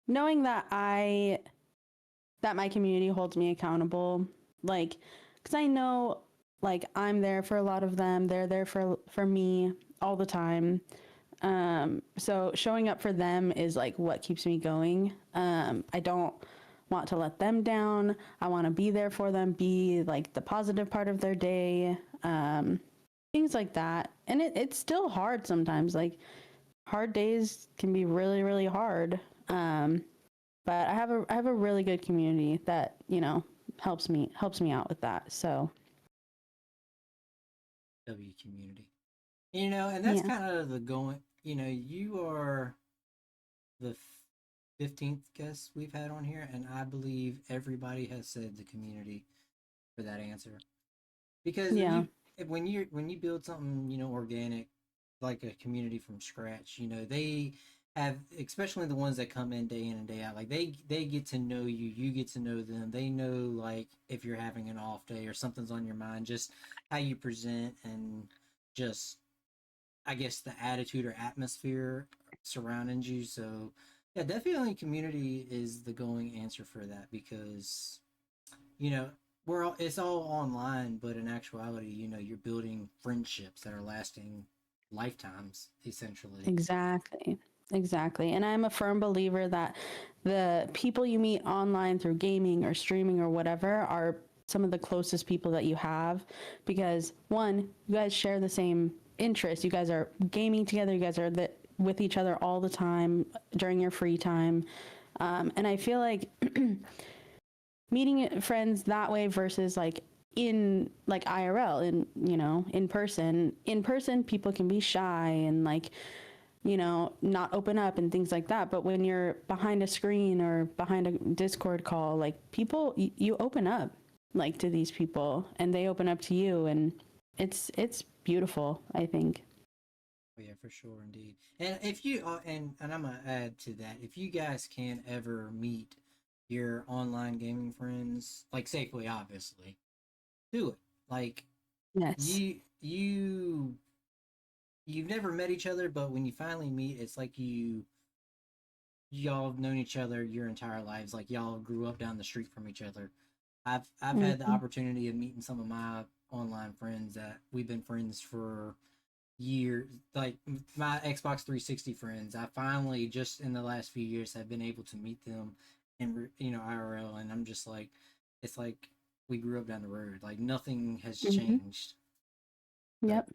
knowing that my community holds me accountable, like, because I know, like, I'm there for a lot of them. They're there for me all the time. So showing up for them is like what keeps me going. I don't want to let them down. I want to be there for them, be like the positive part of their day, things like that. And it's still hard sometimes. Like, hard days can be really, really hard. But I have a really good community that, helps me out with that. So W community. And that's kind of the going, you are the 15th guest we've had on here, and I believe everybody has said the community for that answer. Because when you build something, organic, like a community from scratch, they have, especially the ones that come in and day out, like they get to know you get to know them. They know, like, if you're having an off day or something's on your mind, just how you present and just, I guess, the attitude or atmosphere surrounding you. So yeah, definitely community is the going answer for that, because it's all online, but in actuality, you're building friendships that are lasting lifetimes, essentially. Exactly. And I'm a firm believer that the people you meet online through gaming or streaming or whatever are some of the closest people that you have, because one, you guys share the same interests. You guys are gaming together. You guys are with each other all the time during your free time. And I feel like meeting friends that way versus like in like IRL, in person people can be shy and like, not open up and things like that. But when you're behind a screen or behind a Discord call, like people, you open up like to these people and they open up to you, and it's beautiful, I think. Oh, yeah, for sure, indeed. And if you and I'm gonna add to that, if you guys can ever meet your online gaming friends, like safely, obviously, do it. Like Yes. you've never met each other, but when you finally meet, it's like y'all have known each other your entire lives. Like y'all grew up down the street from each other. I've had the Mhm. opportunity of meeting some of my online friends that we've been friends for years. Like my Xbox 360 friends, I finally just in the last few years have been able to meet them in IRL, and I'm just like, it's like we grew up down the road. Like nothing has Mhm. changed. So Yep.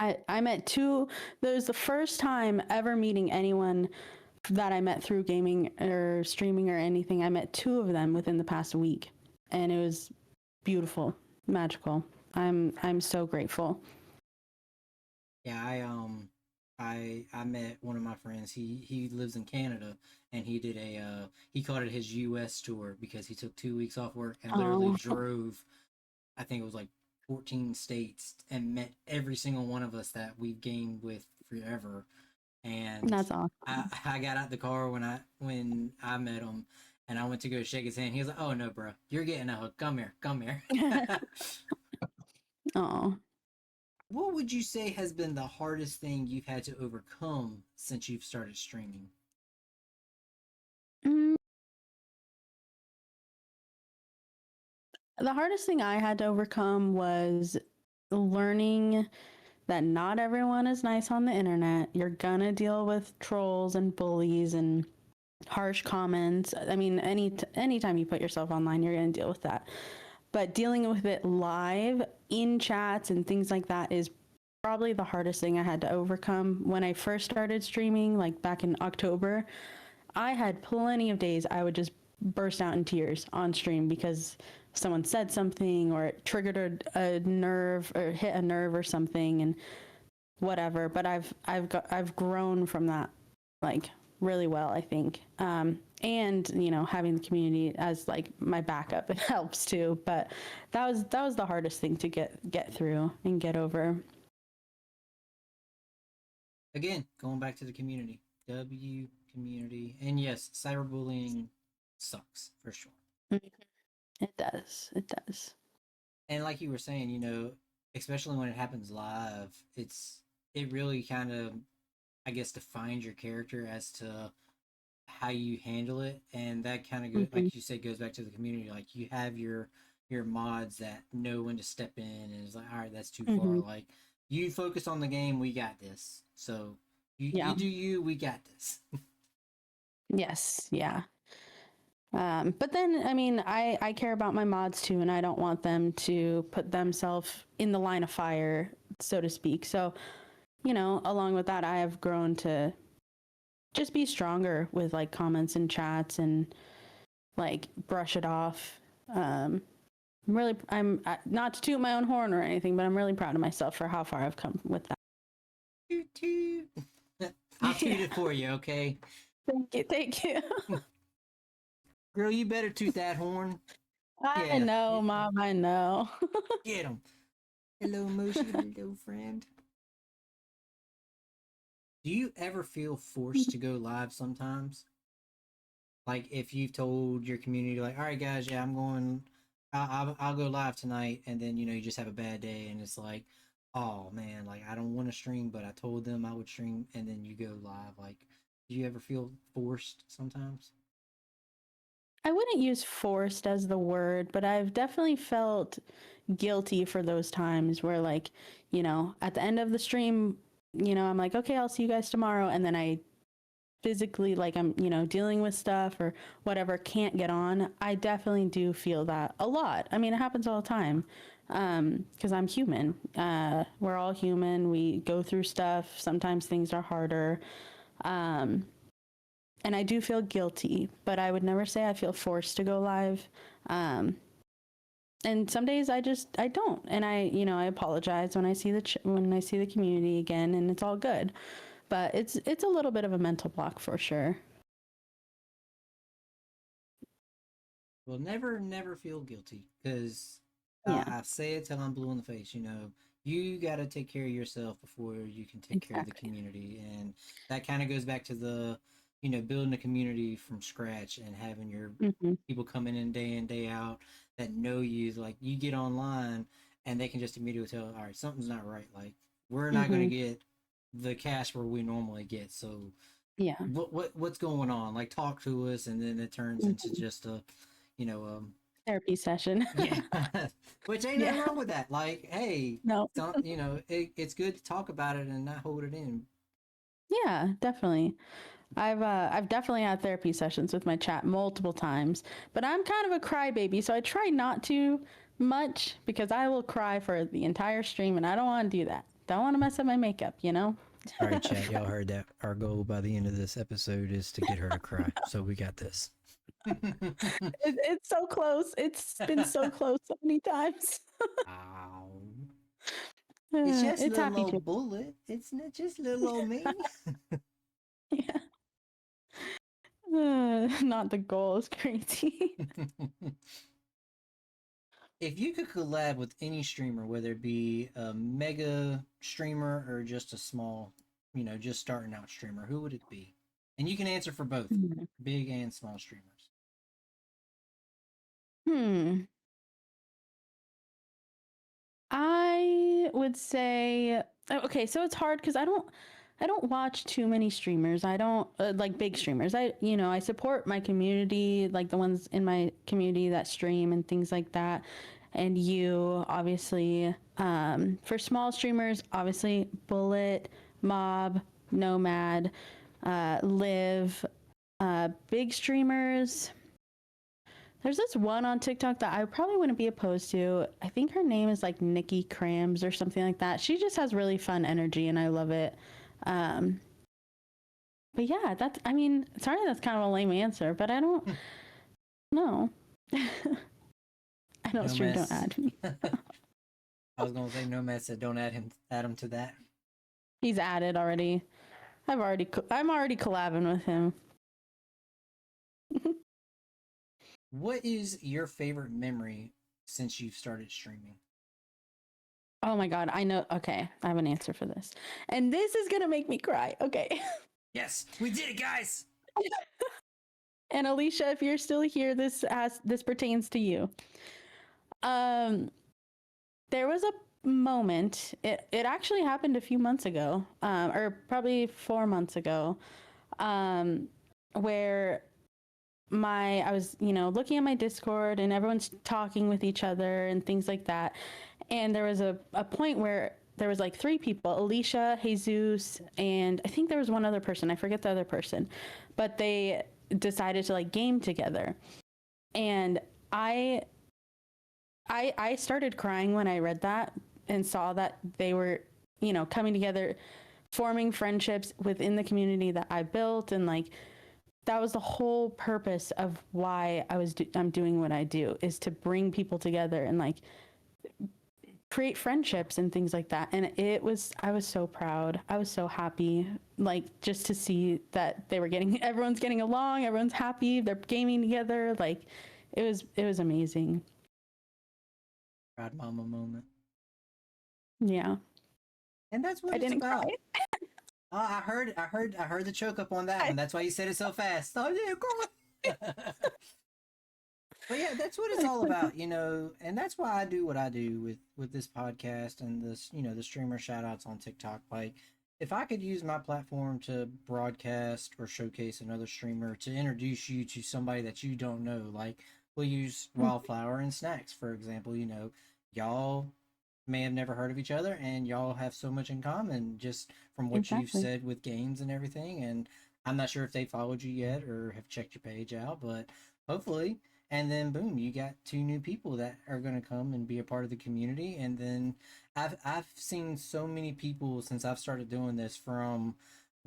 I met two. That was the first time ever meeting anyone that I met through gaming or streaming or anything. I met two of them within the past week, and it was beautiful, magical. I'm so grateful. yeah, I met one of my friends. He lives in Canada, and he did he called it his US tour because he took 2 weeks off work and literally Oh, drove, I think it was like 14 states, and met every single one of us that we've gamed with forever. And that's awesome. I got out the car when I met him, and I went to go shake his hand. He was like, "Oh no, bro, you're getting a hug. Come here, come here." Oh. What would you say has been the hardest thing you've had to overcome since you've started streaming? Mm, the hardest thing I had to overcome was learning that not everyone is nice on the internet. You're gonna deal with trolls and bullies and harsh comments. I mean, anytime you put yourself online, you're gonna deal with that. But dealing with it live in chats and things like that is probably the hardest thing I had to overcome. When I first started streaming, like back in October, I had plenty of days I would just burst out in tears on stream because someone said something or it triggered a nerve or hit a nerve or something, and whatever. But I've grown from that, like, really well, I think. And having the community as like my backup, it helps too. But that was the hardest thing to get through and get over. Again, going back to the community, W community, and yes, cyberbullying sucks for sure. It does. It does. And like you were saying, especially when it happens live, it really kind of, I guess, defines your character as to how you handle it, and that kind of goes, Hmm. like you said, goes back to the community. Like you have your mods that know when to step in, and it's like, all right, that's too far. Hmm. Like you focus on the game, we got this. So you Yeah. do you, we got this. Yes. Yeah. But then, I mean, I care about my mods too, and I don't want them to put themselves in the line of fire, so to speak. So, along with that, I have grown to just be stronger with like comments and chats and like brush it off. I'm not to toot my own horn or anything, but I'm really proud of myself for how far I've come with that. Toot, toot. I'll toot it for you, okay? Thank you. Thank you. Girl, you better toot that horn. I Yeah, know, Mom. I know. get him. Hello, Moshi. Hello, friend. Do you ever feel forced to go live sometimes? Like if you've told your community, like, all right, guys, yeah, I'm going, I'll go live tonight, and then you just have a bad day, and it's like, oh man, like I don't want to stream, but I told them I would stream, and then you go live. Like, do you ever feel forced sometimes? I wouldn't use forced as the word, but I've definitely felt guilty for those times where, like, at the end of the stream, I'm like, okay, I'll see you guys tomorrow. And then I physically, like, I'm, dealing with stuff or whatever, can't get on. I definitely do feel that a lot. I mean, it happens all the time because I'm human. We're all human. We go through stuff. Sometimes things are harder. Um, and I do feel guilty, but I would never say I feel forced to go live. And some days I don't, and I apologize when I see when I see the community again, and it's all good. But it's a little bit of a mental block for sure. Well, never feel guilty, because Yeah, I say it till I'm blue in the face. You got to take care of yourself before you can take care of the exactly. community, and that kind of goes back to the, building a community from scratch and having your Hmm. people coming in day out that know you. Like, you get online and they can just immediately tell, all right, something's not right. Like, we're not going to Hmm. get the Casper we normally get. So Yeah. what's going on? Like, talk to us, and then it turns into Hmm. just a, you know, Therapy session. yeah, which ain't Yeah. nothing wrong with that. Like, hey, No. don't, it's good to talk about it and not hold it in. Yeah, definitely. I've definitely had therapy sessions with my chat multiple times, but I'm kind of a crybaby, so I try not to much because I will cry for the entire stream, and I don't want to do that. Don't want to mess up my makeup, you know. All right, chat. Y'all heard that. Our goal by the end of this episode is to get her to cry. So we got this. It's so close. It's been so close so many times. Ow. It's just It's little happy to. old bullet. It's not just little old me. Yeah. Not the goal is crazy. If you could collab with any streamer, whether it be a mega streamer or just a small, just starting out streamer, who would it be? And you can answer for both, big and small streamers. Hmm. I would say okay, so it's hard because I don't watch too many streamers. I don't like big streamers. I support my community, like the ones in my community that stream and things like that. And you obviously for small streamers, obviously Bullet, Mob, Nomad, Live, big streamers. There's this one on TikTok that I probably wouldn't be opposed to. I think her name is like Nikki Krams or something like that. She just has really fun energy and I love it. Um, but yeah, I mean, sorry that's kind of a lame answer, but I don't know. I don't stream, don't Nomads. add me. I was gonna say Nomad said don't add him to that. He's added already. I'm already collabing with him. What is your favorite memory since you've started streaming? Oh my god, I know. Okay, I have an answer for this. And this is going to make me cry. Okay. Yes, we did it, guys. And Alicia, if you're still here, this pertains to you. There was a moment. It actually happened a few months ago, or probably 4 months ago, where I was looking at my Discord and everyone's talking with each other and things like that, and there was a point where there was like three people: Alicia, Jesus, and I think there was one other person. I forget the other person, but they decided to like game together, and I I started crying when I read that and saw that they were, coming together, forming friendships within the community that I built, and like that was the whole purpose of why I'm doing what I do, is to bring people together and like create friendships and things like that. And I was so proud. I was so happy, like just to see that everyone's getting along, everyone's happy, they're gaming together. Like it was amazing. Proud mama moment. Yeah. And that's what I it's didn't cry. about. I heard the choke up on that one. That's why you said it so fast. Oh yeah, girl. But yeah, that's what it's all about, and that's why I do what I do with this podcast and this, the streamer shout outs on TikTok. Like, if I could use my platform to broadcast or showcase another streamer, to introduce you to somebody that you don't know, like we'll use Wildflower and Snacks, for example, y'all may have never heard of each other and y'all have so much in common just from what you've Exactly. said with games and everything. And I'm not sure if they followed you yet or have checked your page out, but hopefully. And then boom, you got two new people that are going to come and be a part of the community. And then I've seen so many people since I've started doing this, from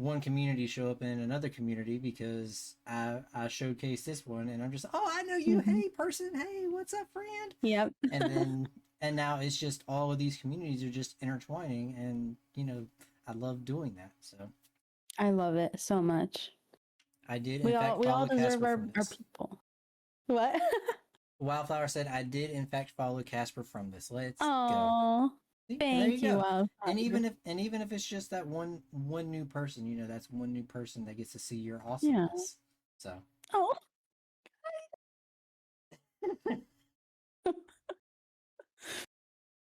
one community show up in another community because I showcased this one, and I'm just, oh, I know you, Mhm. hey person, hey, what's up, friend? Yep. And now it's just all of these communities are just intertwining, and I love doing that. So I love it so much. I did in We all fact we all follow deserve Casper our, from our this. people. What? Wildflower said, I did in fact follow Casper from this. Let's go. Oh, See? And there you thank you, go. Wildflower. And even if it's just that one new person, that's one new person that gets to see your Yeah. awesomeness. So Oh,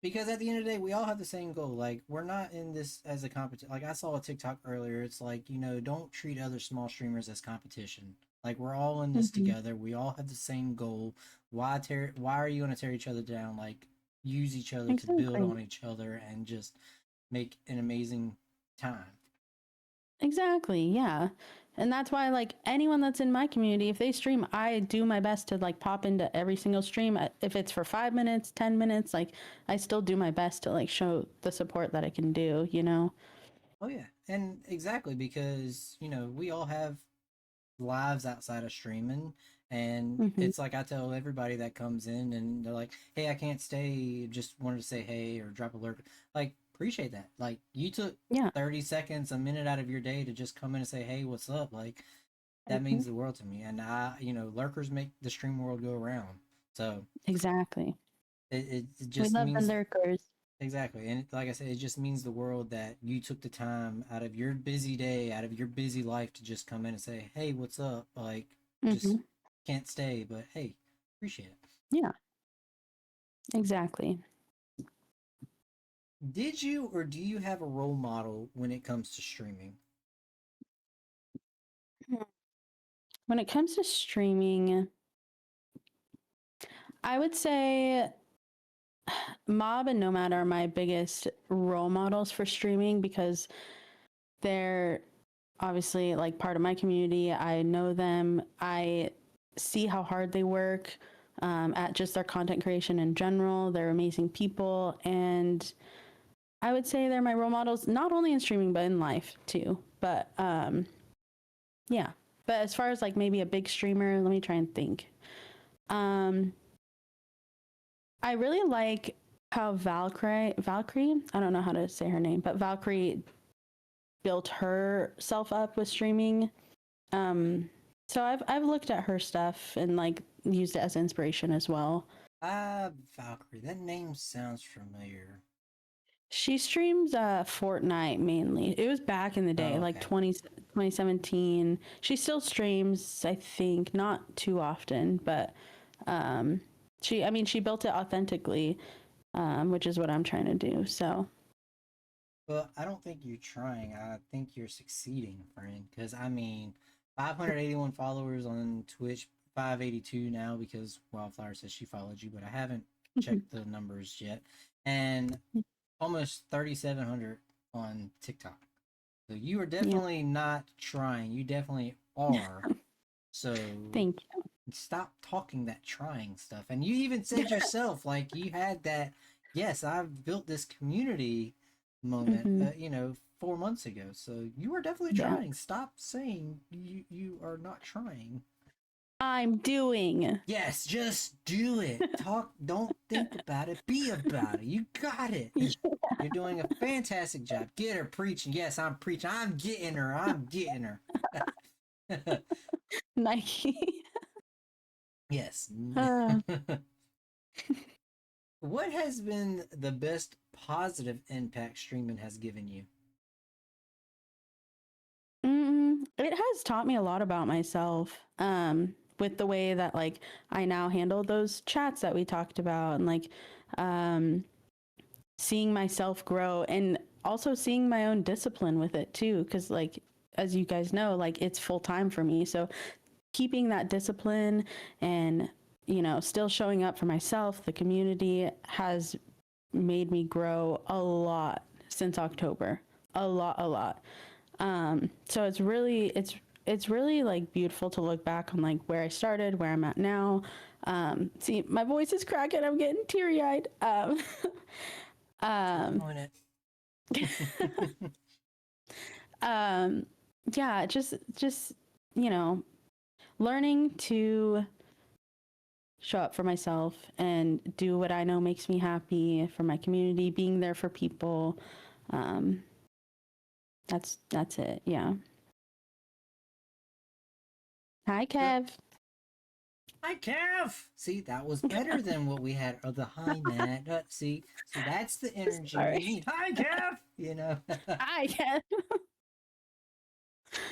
because at the end of the day, we all have the same goal. Like, we're not in this as a competition. Like, I saw a TikTok earlier. It's like, don't treat other small streamers as competition. Like, we're all in this mhm. together. We all have the same goal. Why are you going to tear each other down? Like, use each other to build Exactly. on each other and just make an amazing time. Exactly. Yeah. And that's why, like, anyone that's in my community, if they stream, I do my best to like pop into every single stream. If it's for 5 minutes, 10 minutes, like, I still do my best to like show the support that I can do, you know? Oh yeah, and exactly because we all have lives outside of streaming, and Hmm. it's like I tell everybody that comes in and they're like, "Hey, I can't stay. Just wanted to say hey or drop a alert." Like, appreciate that. Like, you took Yeah. 30 seconds, a minute out of your day to just come in and say, "Hey, what's up?" Like, that Hmm. means the world to me. And lurkers make the stream world go around. So Exactly. it We just love the means lurkers. exactly. And like I said, it just means the world that you took the time out of your busy day, out of your busy life to just come in and say, "Hey, what's up?" Like, Hmm. just can't stay, but hey, appreciate it. Yeah. Exactly. Did you or do you have a role model when it comes to streaming? When it comes to streaming, I would say Mob and Nomad are my biggest role models for streaming because they're obviously like part of my community. I know them. I see how hard they work at just their content creation in general. They're amazing people. And I would say they're my role models, not only in streaming, but in life too. But yeah. But as far as like maybe a big streamer, let me try and think. Um, I really like how Valkyrie, I don't know how to say her name, but Valkyrie built herself up with streaming. So I've looked at her stuff and like used it as inspiration as well. Valkyrie. That name sounds familiar. She streams Fortnite mainly. It was back in the day, Oh, like okay. 2017. She still streams, I think, not too often, but um she built it authentically, which is what I'm trying to do. So, Well, I don't think you're trying. I think you're succeeding, friend. Because, I mean, 581 followers on Twitch, 582 now because Wildflower says she followed you, but I haven't checked the numbers yet. And almost 3,700 on TikTok. So you are yeah. definitely not trying. You definitely are. So Thank stop talking that trying stuff. And you even said yourself, like, you had that, yes, I've built this community you. moment, Hmm. 4 months ago. So you are definitely Yeah. trying. Stop saying you are not trying. I'm doing. Yes, just do it. Talk, don't think about it, be about it. You got it. You're doing a fantastic job. Get her preaching. Yes, I'm preaching. I'm getting her. I'm getting her. Nike. Yes. Uh, What has been the best positive impact streaming has given you? it has taught me a lot about myself. With the way that like I now handle those chats that we talked about, and like um, seeing myself grow, and also seeing my own discipline with it too. Because like as you guys know, like it's full time for me. So keeping that discipline and still showing up for myself, the community has made me grow a lot since October. A lot, a lot. So it's really like beautiful to look back on like where I started, where I'm at now. See, my voice is cracking. I'm getting teary eyed. Keep Um, doing it. um, yeah, just you know, learning to show up for myself and do what I know makes me happy for my community, being there for people. Um, that's it. Yeah. Hi, Kev. Hi, Kev. See, that was better than what we had. Oh, the hi, Matt. See, that's the energy we Sorry. need. Hi, Kev. You know, Hi, Kev.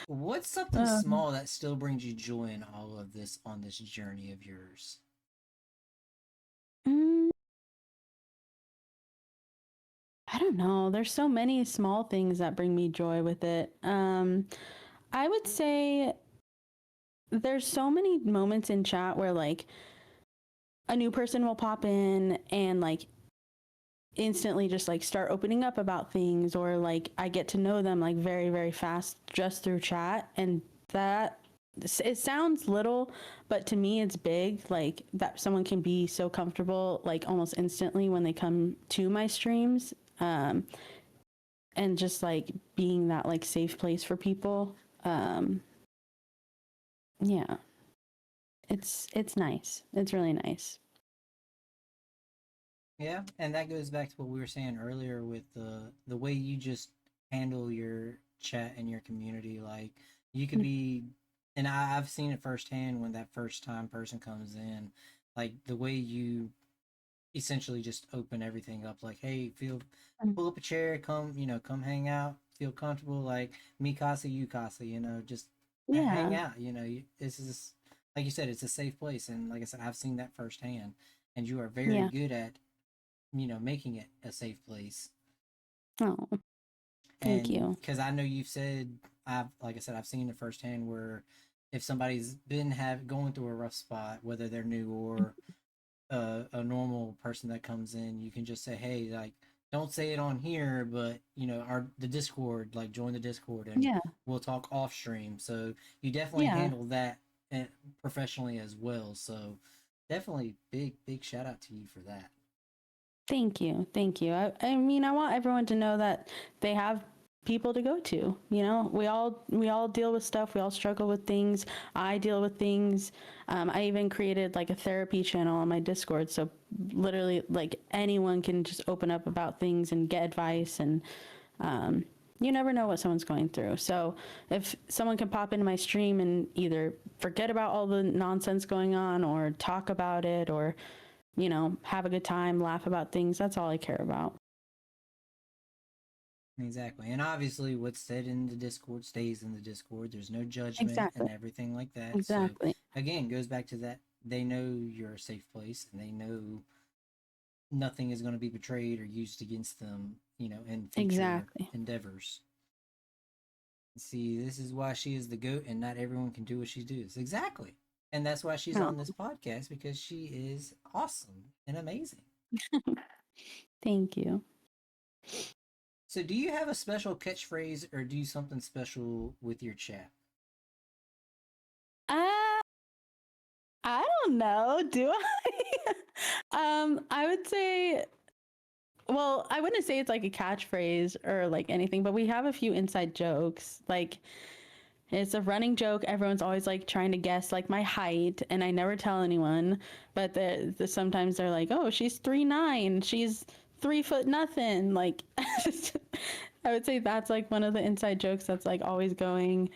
what's something small that still brings you joy in all of this on this journey of yours? Mm, I don't know. There's so many small things that bring me joy with it. I would say there's so many moments in chat where like a new person will pop in and like instantly just like start opening up about things, or like I get to know them like very very fast just through chat, and that it sounds little, but to me it's big, like that someone can be so comfortable like almost instantly when they come to my streams, and just like being that like safe place for people. Yeah, it's nice, it's really nice. Yeah, and that goes back to what we were saying earlier with the way you just handle your chat and your community. Like you could be, and I've seen it firsthand when that first time person comes in, like the way you essentially just open everything up. Like, hey, feel pull up a chair, come, come hang out, feel comfortable. Like me casa, you casa, just hang Yeah, out. This is like you said, it's a safe place, and like I said, I've seen that firsthand, and you are very yeah. good at making it a safe place. Oh, thank And you. because I know you've said, like I said, I've seen it firsthand where if somebody's been going through a rough spot, whether they're new or a normal person that comes in, you can just say, hey, like, don't say it on here, but the Discord, like, join the Discord, and Yeah, we'll talk off stream. So you definitely yeah. handle that professionally as well. So definitely big shout out to you for that. Thank you. Thank you. I mean, I want everyone to know that they have people to go to. You know, we all deal with stuff. We all struggle with things. I deal with things. I even created like a therapy channel on my Discord, so literally like anyone can just open up about things and get advice, and you never know what someone's going through. So if someone can pop into my stream and either forget about all the nonsense going on or talk about it, or have a good time, laugh about things. That's all I care about. Exactly. And obviously, what's said in the Discord stays in the Discord. There's no judgment and Exactly. everything like that. So, Exactly. again, goes back to that. They know you're a safe place and they know nothing is going to be betrayed or used against them, in future Exactly. endeavors. See, this is why she is the GOAT and not everyone can do what she does. Exactly. And that's why she's Oh, on this podcast, because she is awesome and amazing. thank you. So, do you have a special catchphrase or do something special with your chat? Uh, I don't know. Do I? I would say, well, I wouldn't say it's like a catchphrase or like anything, but we have a few inside jokes. Like, it's a running joke. Everyone's always like trying to guess like my height, and I never tell anyone. But sometimes they're like, "Oh, she's 3'9". She's 3 foot nothing." Like, I would say that's like one of the inside jokes that's like always going.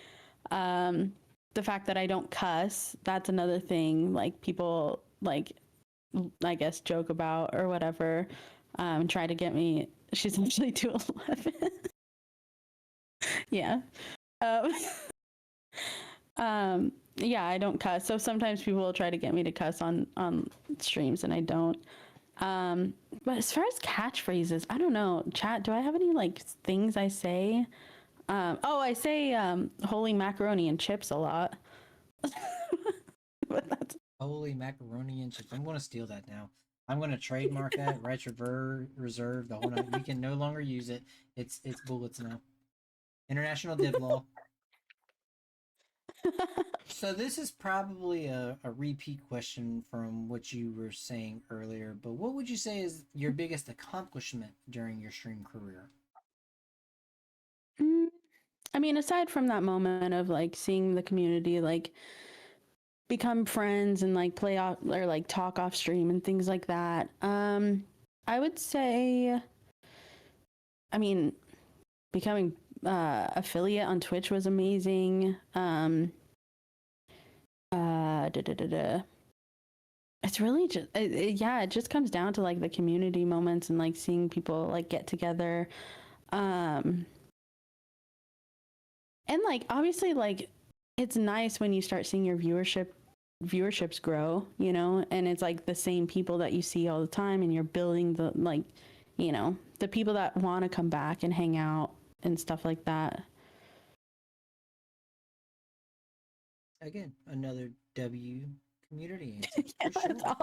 Um, the fact that I don't cuss, that's another thing. Like people like, I guess, joke about or whatever. Try to get me. She's actually 2'11". Yeah. Um, yeah, I don't cuss. So sometimes people will try to get me to cuss on streams, and I don't. Um, but as far as catchphrases, I don't know. Chat, do I have any like things I say? Oh, I say holy macaroni and chips a lot. But that's Holy macaroni and chips. I'm going to steal that now. I'm going to trademark that, reserve the whole night. We can no longer use it. It's bullets now. International div law. So this is probably a repeat question from what you were saying earlier, but what would you say is your biggest accomplishment during your stream career? mm, I mean, aside from that moment of like seeing the community like become friends and like play off or like talk off stream and things like that, I would say, I mean, becoming affiliate on Twitch was amazing. Da, da, da, da. It's really just yeah, it just comes down to like the community moments and like seeing people like get together. And like obviously like it's nice when you start seeing your viewerships grow, you know, and it's like the same people that you see all the time and you're building the like, you know, the people that want to come back and hang out and stuff like that. Again, another W community answer. Yeah, For that's sure.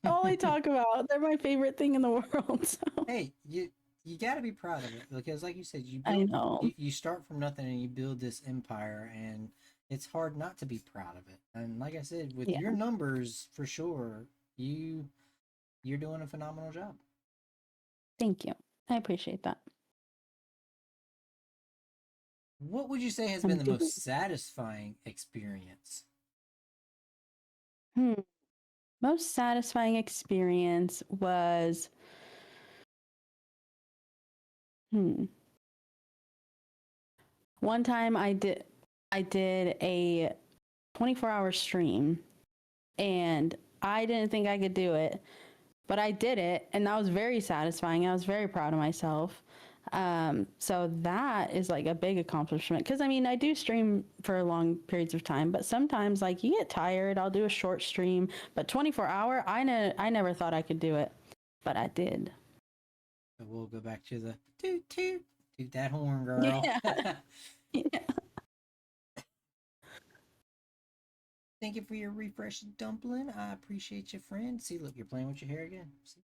all I talk about. They're my favorite thing in the world. So. Hey, you got to be proud of it because, like you said, I know. you start from nothing and you build this empire, and it's hard not to be proud of it. And like I said, with Yeah. your numbers, for sure, you're doing a phenomenal job. Thank you. I appreciate that. What would you say has been the most satisfying experience? Most satisfying experience was one time I did a 24-hour stream and I didn't think I could do it, but I did it and that was very satisfying. I was very proud of myself. So that is like a big accomplishment because I mean I do stream for long periods of time, but sometimes like you get tired. I'll do a short stream, but 24-hour, I never thought I could do it, but I did. So we'll go back to the toot that horn, girl. Yeah. Yeah. Thank you for your refresh dumpling. I appreciate you, friend. See, look, you're playing with your hair again. See?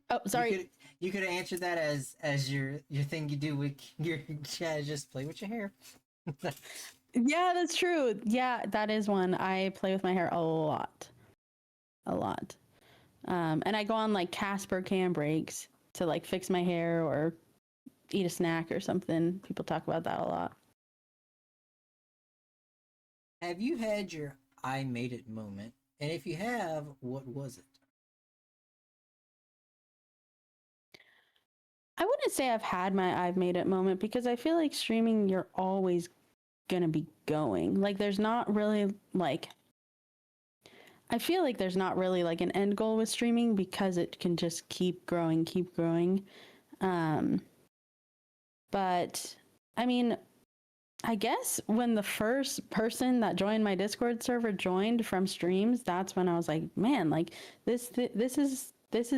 Oh, sorry. You could have answered that as your thing you do with your just play with your hair. Yeah, that's true. Yeah, that is one. I play with my hair a lot. A lot. And I go on like Casper cam breaks to like fix my hair or eat a snack or something. People talk about that a lot. Have you had your I made it moment? And if you have, what was it? I wouldn't say I've made it moment because I feel like streaming you're always gonna be going. Like there's not really like I feel like there's not really like an end goal with streaming because it can just keep growing, keep growing. But I mean, I guess when the first person that joined my Discord server joined from streams, that's when I was like, man, like this is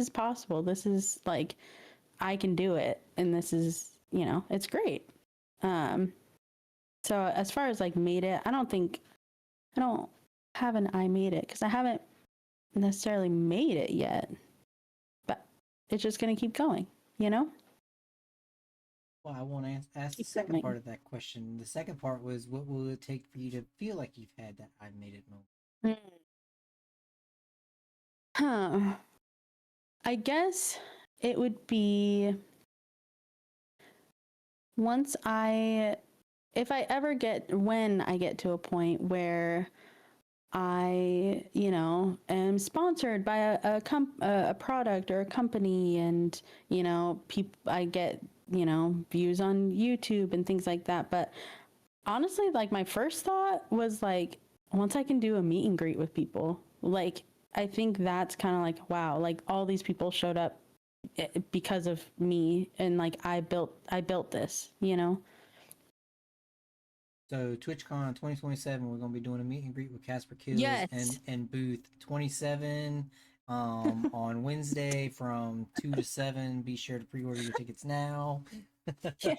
possible. This is like I can do it, and this is it's great. So as far as like made it, I don't have an I made it because I haven't necessarily made it yet, but it's just gonna keep going, you know. Well, I want to ask the second part of that question. The second part was, what will it take for you to feel like you've had that I made it moment? Huh. I guess it would be when I get to a point where I, am sponsored by a product or a company, and I get views on YouTube and things like that. But honestly, like my first thought was like, once I can do a meet and greet with people, like I think that's kind of like wow, like all these people showed up because of me, and like I built this, So TwitchCon 2027, we're gonna be doing a meet and greet with CaspurKills Yes. and booth 27 on Wednesday from 2 to 7. Be sure to pre-order your tickets now. Yes.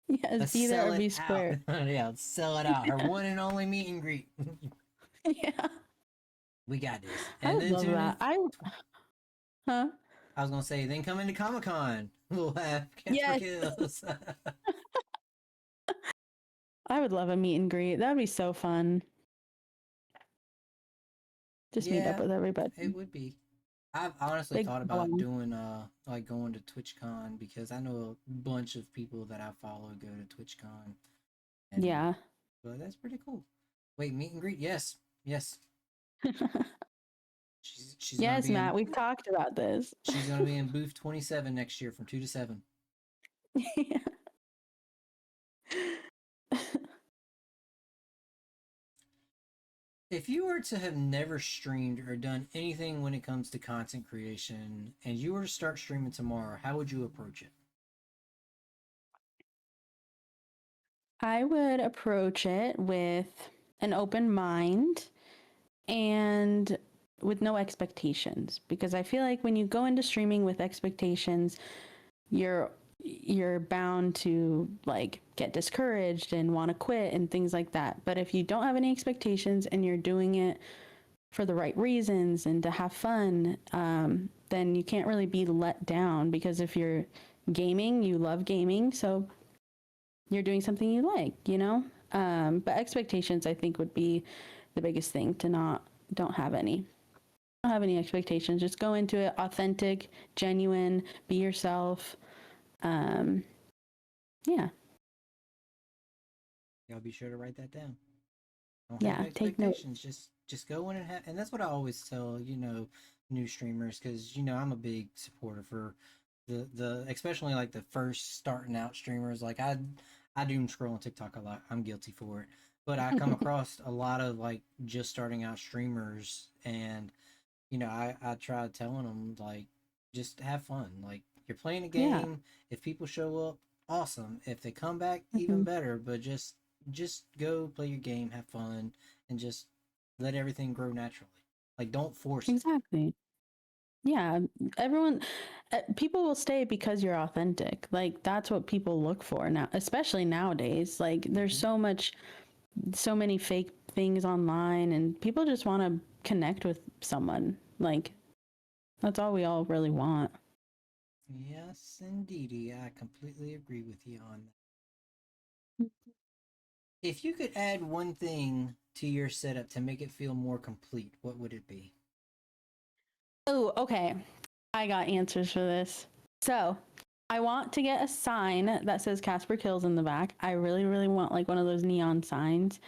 Yes, Let's be there sell or be it square. out. Yeah, let's sell it out. Our one and only meet and greet. Yeah. We got this. I And would then love that. Huh? I was gonna say, then come into Comic Con. We'll have Yes. CaspurKills. I would love a meet and greet. That would be so fun. Just meet up with everybody. It would be. I've honestly Big thought about one. doing like going to TwitchCon because I know a bunch of people that I follow go to TwitchCon, and Yeah. well, that's pretty cool. Wait, meet and greet? Yes, yes. She's gonna Yes, be Matt, in we've talked about this. she's gonna be in booth 27 next year from 2 to 7. Yeah. If you were to have never streamed or done anything when it comes to content creation, and you were to start streaming tomorrow, how would you approach it? I would approach it with an open mind and with no expectations, because I feel like when you go into streaming with expectations, you're bound to like get discouraged and want to quit and things like that. But if you don't have any expectations and you're doing it for the right reasons and to have fun, then you can't really be let down, because if you're gaming, you love gaming, so you're doing something you like, you know? But expectations, I think, would be the biggest thing to don't have any. Don't have any expectations. Just go into it authentic, genuine, be yourself. Um, yeah, Y'all be sure to write that down. Don't have yeah, take note. expectations. Just go in and have, and that's what I always tell new streamers, because I'm a big supporter for the especially like the first starting out streamers. Like I doom scroll on TikTok a lot. I'm guilty for it, but I come across a lot of like just starting out streamers, and I tried telling them like just have fun. Like you're playing a Yeah. game. If people show up, awesome. If they come back, even Mhm. better. But just go play your game, have fun, and just let everything grow naturally. Like don't force it. Exactly. Yeah, everyone, people will stay because you're authentic. Like that's what people look for now, especially nowadays. Like there's Mhm. so many fake things online, and people just want to connect with someone. Like that's all we all really want. Yes, indeedy. I completely agree with you on that. If you could add one thing to your setup to make it feel more complete, what would it be? Oh, okay. I got answers for this. So, I want to get a sign that says CaspurKills in the back. I really, really want like one of those neon signs.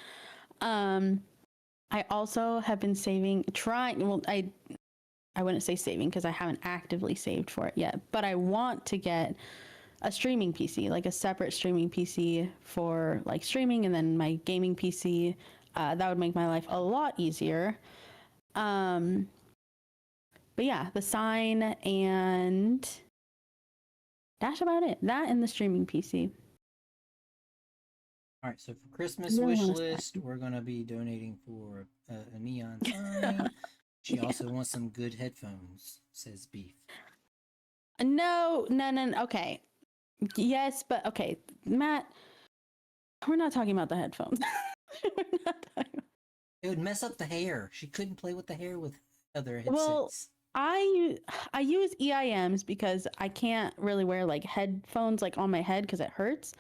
Um, I also have been trying. Well, I wouldn't say saving because I haven't actively saved for it yet, but I want to get a streaming PC, like a separate streaming PC for like streaming, and then my gaming PC. That would make my life a lot easier. Um, but yeah, the sign, and that's about it. That and the streaming PC. All right, so for I Christmas really wish want a list, sign. we're gonna be donating for a neon sign. She Yeah. also wants some good headphones, says Beef. No, no, no, no. Okay. Yes, but okay, Matt, we're not talking about the headphones. We're not talking- It would mess up the hair. She couldn't play with the hair with other Well, headsets. I use EIMs because I can't really wear like headphones like on my head because it hurts.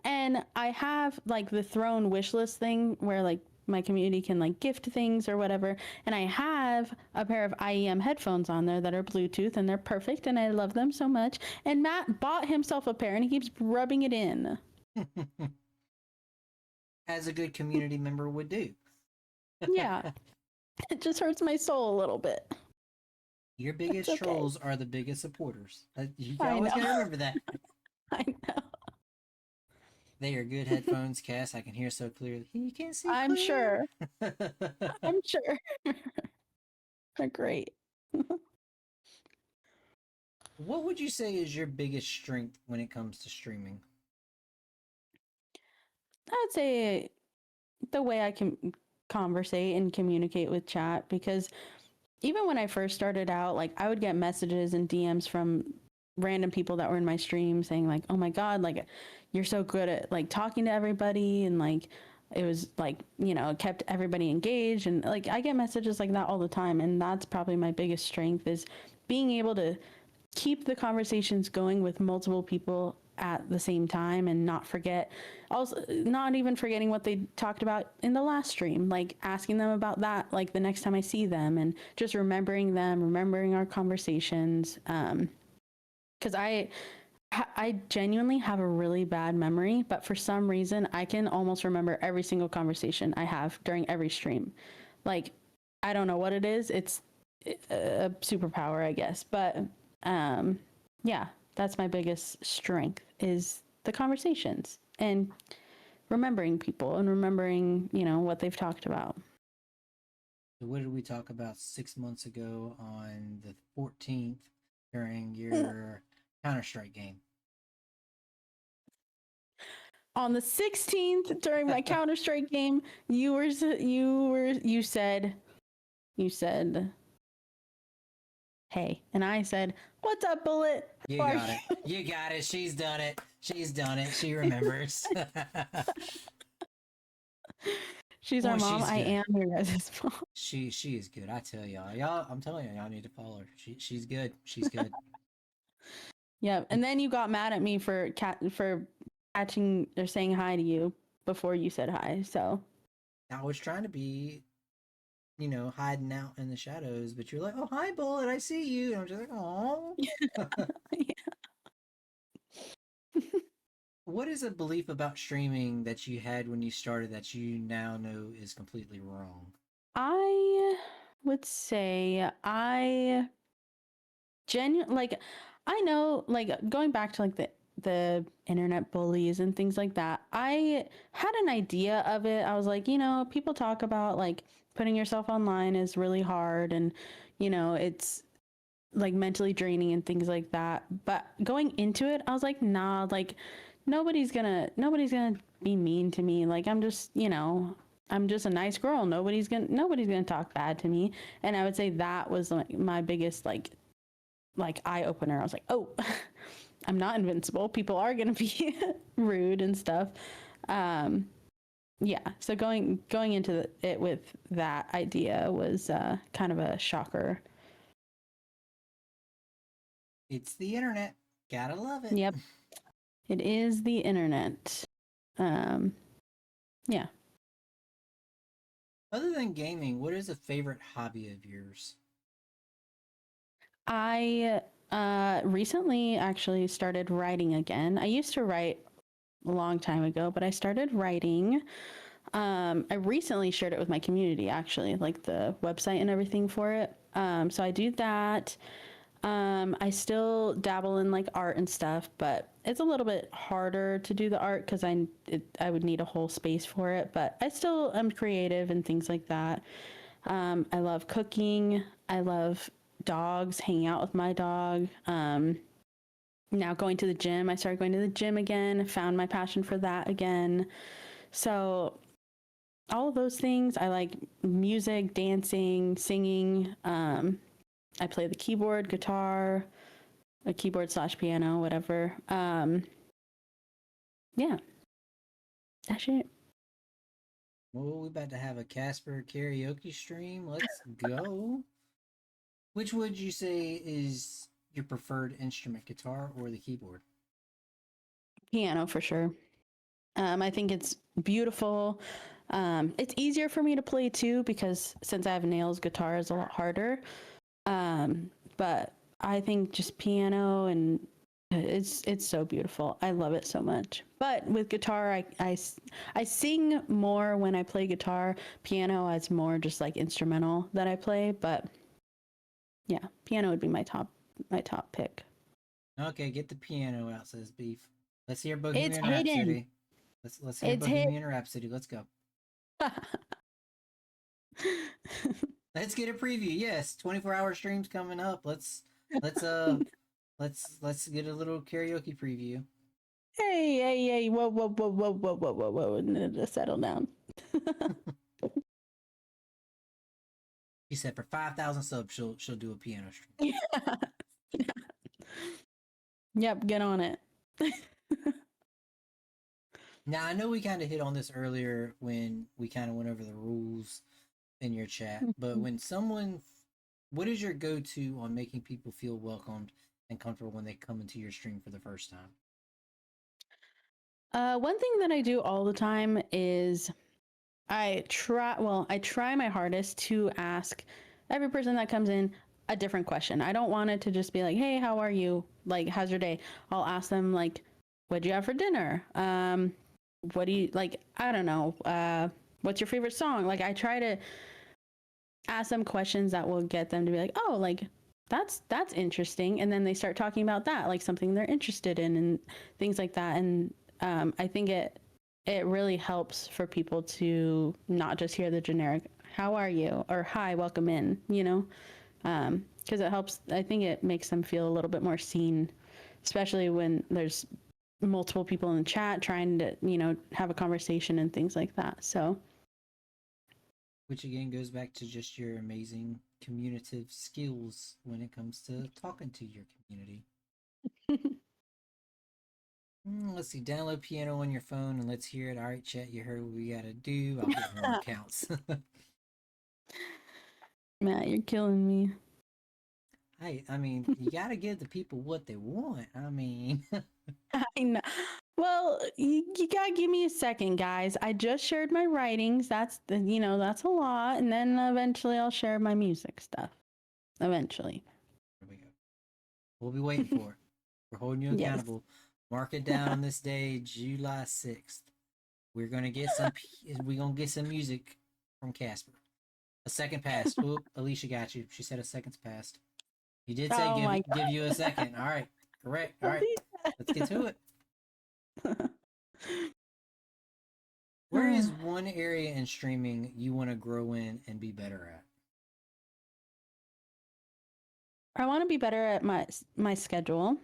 And I have like the throne wish list thing where like my community can like gift things or whatever. And I have a pair of IEM headphones on there that are Bluetooth, and they're perfect and I love them so much. And Matt bought himself a pair and he keeps rubbing it in. As a good community member would do. Yeah, it just hurts my soul a little bit. Your It's biggest okay. trolls are the biggest supporters. You I always know. gotta remember that. I know. They are good headphones, Cass. I can hear so clearly. You can't see I'm clear. sure. I'm sure. They're great. What would you say is your biggest strength when it comes to streaming? I'd say the way I can conversate and communicate with chat, because even when I first started out, like I would get messages and DMs from random people that were in my stream saying like, "Oh my god, like you're so good at like talking to everybody," and like it was like, it kept everybody engaged, and like I get messages like that all the time, and that's probably my biggest strength is being able to keep the conversations going with multiple people at the same time and not forget, also not even forgetting what they talked about in the last stream, like asking them about that like the next time I see them, and just remembering them, remembering our conversations. Because I genuinely have a really bad memory, but for some reason I can almost remember every single conversation I have during every stream. Like, I don't know what it is. It's a superpower, I guess. But yeah, that's my biggest strength, is the conversations and remembering people and remembering, what they've talked about. So what did we talk about 6 months ago on the 14th during your Counter-Strike game? On the 16th during my Counter-Strike game, you said, hey, and I said, what's up, Bullet? You got it. You got it. She's done it. She's done it. She remembers. She's our mom. I am your guys' mom. She is good. I tell y'all. I'm telling y'all need to follow her. She's good. She's good. Yeah, and then you got mad at me for catching or saying hi to you before you said hi. So I was trying to be, hiding out in the shadows, but you're like, "Oh, hi, Bullet. I see you." And I'm just like, "Oh." What is a belief about streaming that you had when you started that you now know is completely wrong? I would say I know, like, going back to like the internet bullies and things like that. I had an idea of it. I was like, people talk about like putting yourself online is really hard, and it's like mentally draining and things like that. But going into it, I was like, nah, like nobody's gonna be mean to me. Like, I'm just a nice girl. Nobody's gonna talk bad to me. And I would say that was like my biggest like eye opener. I was like, oh, I'm not invincible. People are gonna be rude and stuff. Yeah. So going into it with that idea was kind of a shocker. It's the internet. Gotta love it. Yep. It is the internet. Yeah. Other than gaming, what is a favorite hobby of yours? I recently actually started writing again. I used to write a long time ago, but I started writing. I recently shared it with my community, actually, like the website and everything for it. So I do that. I still dabble in like art and stuff, but it's a little bit harder to do the art because I would need a whole space for it. But I still am creative and things like that. I love cooking. I love dogs, hanging out with my dog. Now going to the gym. I started going to the gym again. Found my passion for that again. So all of those things. I like music, dancing, singing. I play the keyboard, guitar, a keyboard / piano, whatever. Yeah, that's it. Well, we about to have a Casper karaoke stream. Let's go. Which would you say is your preferred instrument, guitar or the keyboard? Piano for sure. I think it's beautiful. It's easier for me to play too because since I have nails, guitar is a lot harder. But I think just piano, and it's so beautiful. I love it so much. But with guitar, I sing more when I play guitar. Piano is more just like instrumental that I play. But yeah, piano would be my top pick. Okay, get the piano out, says Beef. Let's hear Bohemian It's Rhapsody. hidden. Let's hear It's Bohemian Rhapsody. Let's go. Let's get a preview. Yes, 24-hour streams coming up. Let's let's get a little karaoke preview. Hey, whoa, settle down. She said for 5,000 subs, she'll do a piano stream. Yep, get on it. Now, I know we kind of hit on this earlier when we kind of went over the rules in your chat, but when what is your go-to on making people feel welcomed and comfortable when they come into your stream for the first time? One thing that I do all the time is I try my hardest to ask every person that comes in a different question. I don't want it to just be like, "Hey, how are you? Like, how's your day?" I'll ask them like, "What'd you have for dinner? What do you like? I don't know. What's your favorite song?" Like, I try to ask them questions that will get them to be like, "Oh, like that's interesting," and then they start talking about that, like something they're interested in, and things like that. And I think it really helps for people to not just hear the generic "How are you?" or "Hi, welcome in," because it helps. I think it makes them feel a little bit more seen, especially when there's multiple people in the chat trying to have a conversation and things like that. So Which again goes back to just your amazing communicative skills when it comes to talking to your community. Let's see. Download piano on your phone and let's hear it. All right, chat. You heard what we gotta do. I'll get more accounts. Matt, you're killing me. I mean, you gotta give the people what they want. I mean, I know. Well, you gotta give me a second, guys. I just shared my writings. That's a lot, and then eventually I'll share my music stuff. Eventually. here we go. We'll be waiting for it. We're holding you Yes. accountable. Mark it down on this day, July 6th. We're gonna get some. We're gonna get some music from Casper. A second passed. Oop, Alicia got you. She said a second's passed. You did say Oh my give you a second. All right, correct. All right, let's get to it. Where is one area in streaming you want to grow in and be better at? I want to be better at my schedule,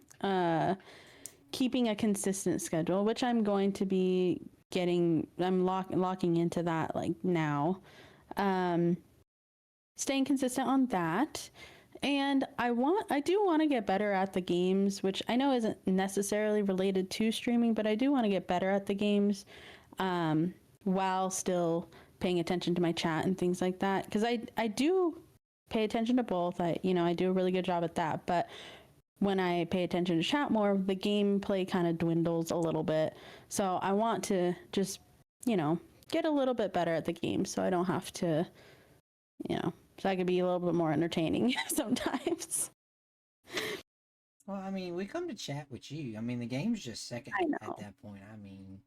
keeping a consistent schedule, which I'm going to be getting. I'm locking into that like now. Staying consistent on that, and I do want to get better at the games, which I know isn't necessarily related to streaming, but I do want to get better at the games, while still paying attention to my chat and things like that, because I do pay attention to both. I do a really good job at that, but when I pay attention to chat more, the gameplay kind of dwindles a little bit. So I want to just, get a little bit better at the game so I don't have to, so I could be a little bit more entertaining sometimes. Well, I mean, we come to chat with you. I mean, the game's just second I know. at that point. I mean,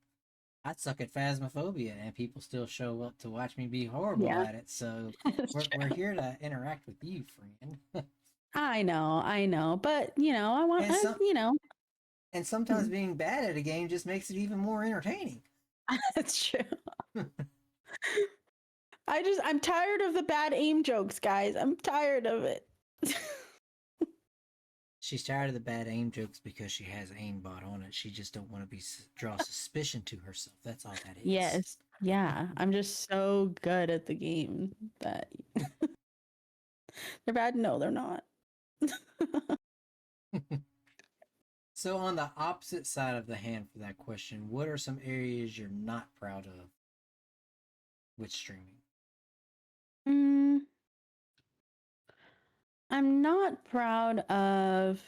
I suck at Phasmophobia, and people still show up to watch me be horrible Yeah. at it. So That's we're true. here to interact with you, friend. I know, but I want, and some, you know, and sometimes being bad at a game just makes it even more entertaining. that's true. I'm tired of the bad aim jokes, guys. I'm tired of it. She's tired of the bad aim jokes because she has aimbot on it. She just don't want to draw suspicion to herself. That's all that is. Yes. Yeah. I'm just so good at the game that they're bad. No, they're not. So on the opposite side of the hand for that question, what are some areas you're not proud of with streaming? I'm not proud of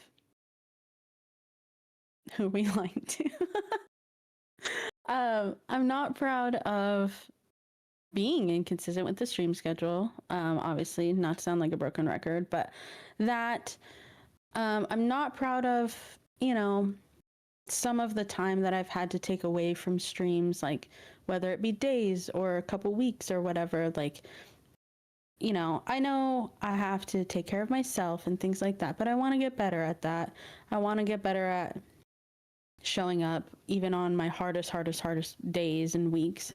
who we like to. I'm not proud of being inconsistent with the stream schedule. Obviously, not to sound like a broken record, but that I'm not proud of, some of the time that I've had to take away from streams, like whether it be days or a couple weeks or whatever. Like, I know I have to take care of myself and things like that, but I want to get better at that. I want to get better at showing up even on my hardest days and weeks.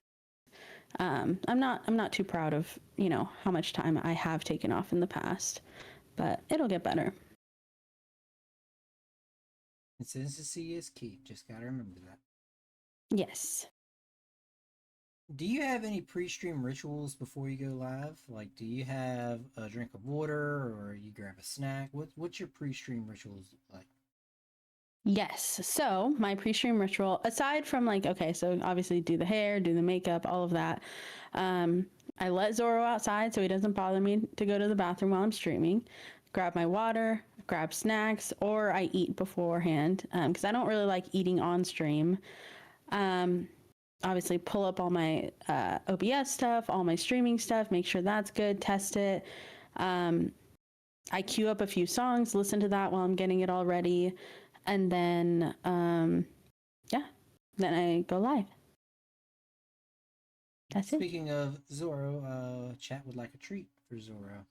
I'm not too proud of, how much time I have taken off in the past, but it'll get better. Consistency is key. Just gotta remember that. Yes. Do you have any pre-stream rituals before you go live? Like, do you have a drink of water or you grab a snack? What's your pre-stream rituals like? Yes. So my pre-stream ritual, aside from so obviously do the hair, do the makeup, all of that. I let Zoro outside so he doesn't bother me to go to the bathroom while I'm streaming. Grab my water, grab snacks, or I eat beforehand because I don't really like eating on stream. Obviously, pull up all my OBS stuff, all my streaming stuff, make sure that's good, test it. I queue up a few songs, listen to that while I'm getting it all ready, and then then I go live. That's it. Speaking of Zoro, chat would like a treat for Zoro.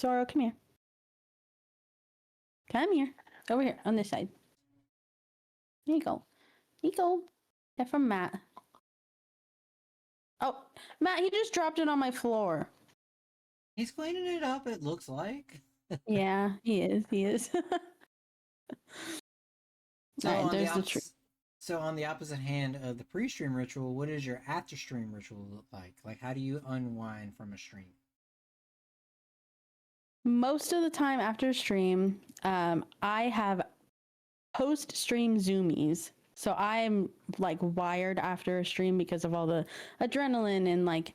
Zoro, come here. Come here. Over here, on this side. Here you go. Here you go. They're from Matt. Oh, Matt, he just dropped it on my floor. He's cleaning it up, it looks like. Yeah, he is. He is. So, Alright, on there's the the tree. so on the opposite hand of the pre-stream ritual, what does your after-stream ritual look like? Like, how do you unwind from a stream? Most of the time after stream, I have post-stream zoomies. So I'm like wired after a stream because of all the adrenaline and like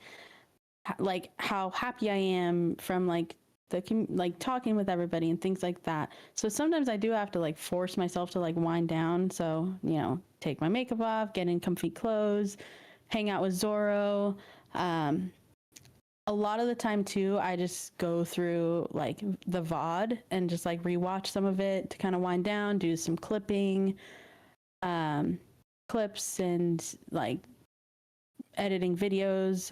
how happy I am from like talking with everybody and things like that. So sometimes I do have to like force myself to like wind down. So, you know, take my makeup off, get in comfy clothes, hang out with Zoro. A lot of the time too, I just go through like the VOD and just like rewatch some of it to kind of wind down, do some clipping, clips and like editing videos,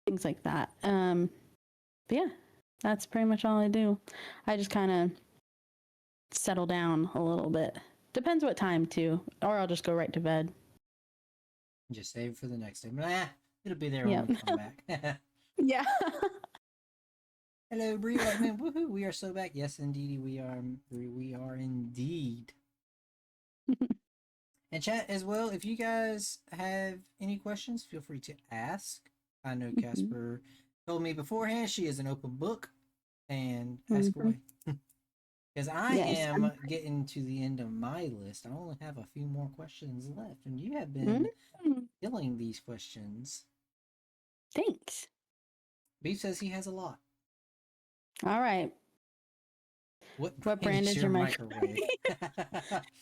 things like that. But yeah, that's pretty much all I do. I just kind of settle down a little bit. Depends what time too, or I'll just go right to bed. Just save it for the next day. Nah, it'll be there when we come back. Yeah. Hello, Brie. Man, woohoo! We are so back. Yes, indeed, we are. We are indeed. And chat as well. If you guys have any questions, feel free to ask. I know Casper told me beforehand she is an open book, and ask away. Because I am getting to the end of my list. I only have a few more questions left, and you have been killing these questions. Thanks. Beef says he has a lot. All right. What brand is your microwave?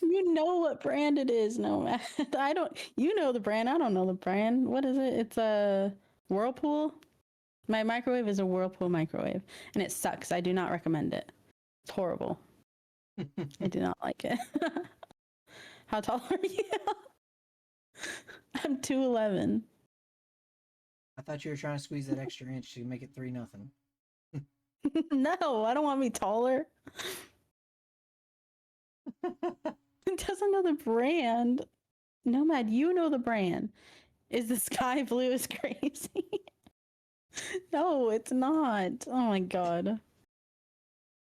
You know what brand it is. No, I don't. You know the brand. I don't know the brand. What is it? It's a Whirlpool. My microwave is a Whirlpool microwave, and it sucks. I do not recommend it. It's horrible. I do not like it. How tall are you? I'm 2'11". I thought you were trying to squeeze that extra inch to make it 3-0. No, I don't want to be taller. It doesn't know the brand. Nomad, you know the brand. Is the sky blue is crazy? No, it's not. Oh my god.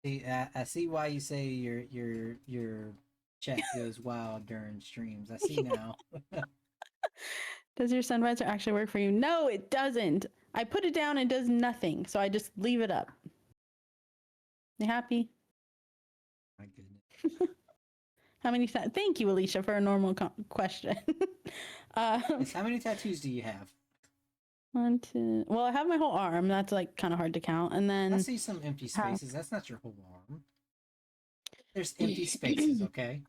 See, I see why you say your chat goes wild during streams. I see now. Does your sun visor actually work for you? No, it doesn't. I put it down and it does nothing, so I just leave it up. You happy? My goodness. How many? Thank you, Alicia, for a normal question. Yes, how many tattoos do you have? 1, 2. Well, I have my whole arm. That's like kind of hard to count. And then I see some empty spaces. That's not your whole arm. There's empty spaces, okay?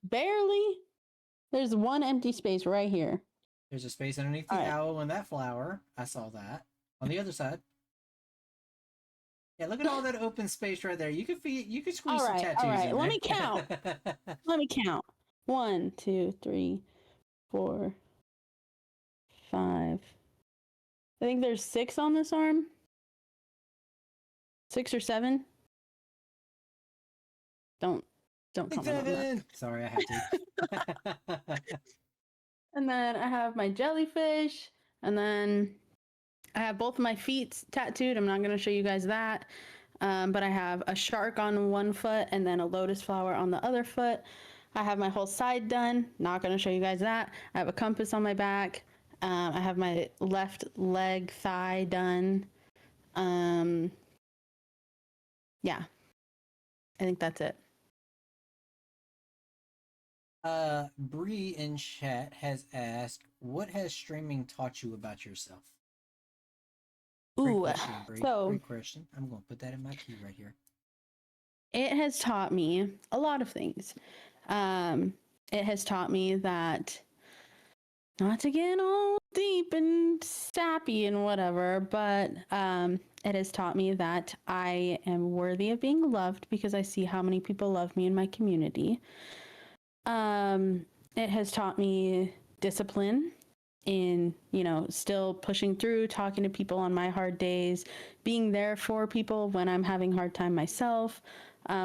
Barely. There's one empty space right here. There's a space underneath the owl and that flower. I saw that. On the other side. Yeah, look at all that open space right there. You could squeeze some tattoos in there. Let me count. Let me count. 1, 2, 3, 4, 5. I think there's 6 on this arm. 6 or 7. Don't comment on that. Sorry, I had to. And then I have my jellyfish, and then I have both of my feet tattooed. I'm not going to show you guys that. But I have a shark on one foot and then a lotus flower on the other foot. I have my whole side done. Not going to show you guys that. I have a compass on my back. I have my left leg thigh done. Yeah. I think that's it. Bree in chat has asked, what has streaming taught you about yourself? Great question, Bree. So great question. I'm going to put that in my key right here. It has taught me a lot of things. Um, it has taught me that not to get all deep and sappy and whatever, but it has taught me that I am worthy of being loved because I see how many people love me in my community. It has taught me discipline in, still pushing through, talking to people on my hard days, being there for people when I'm having a hard time myself,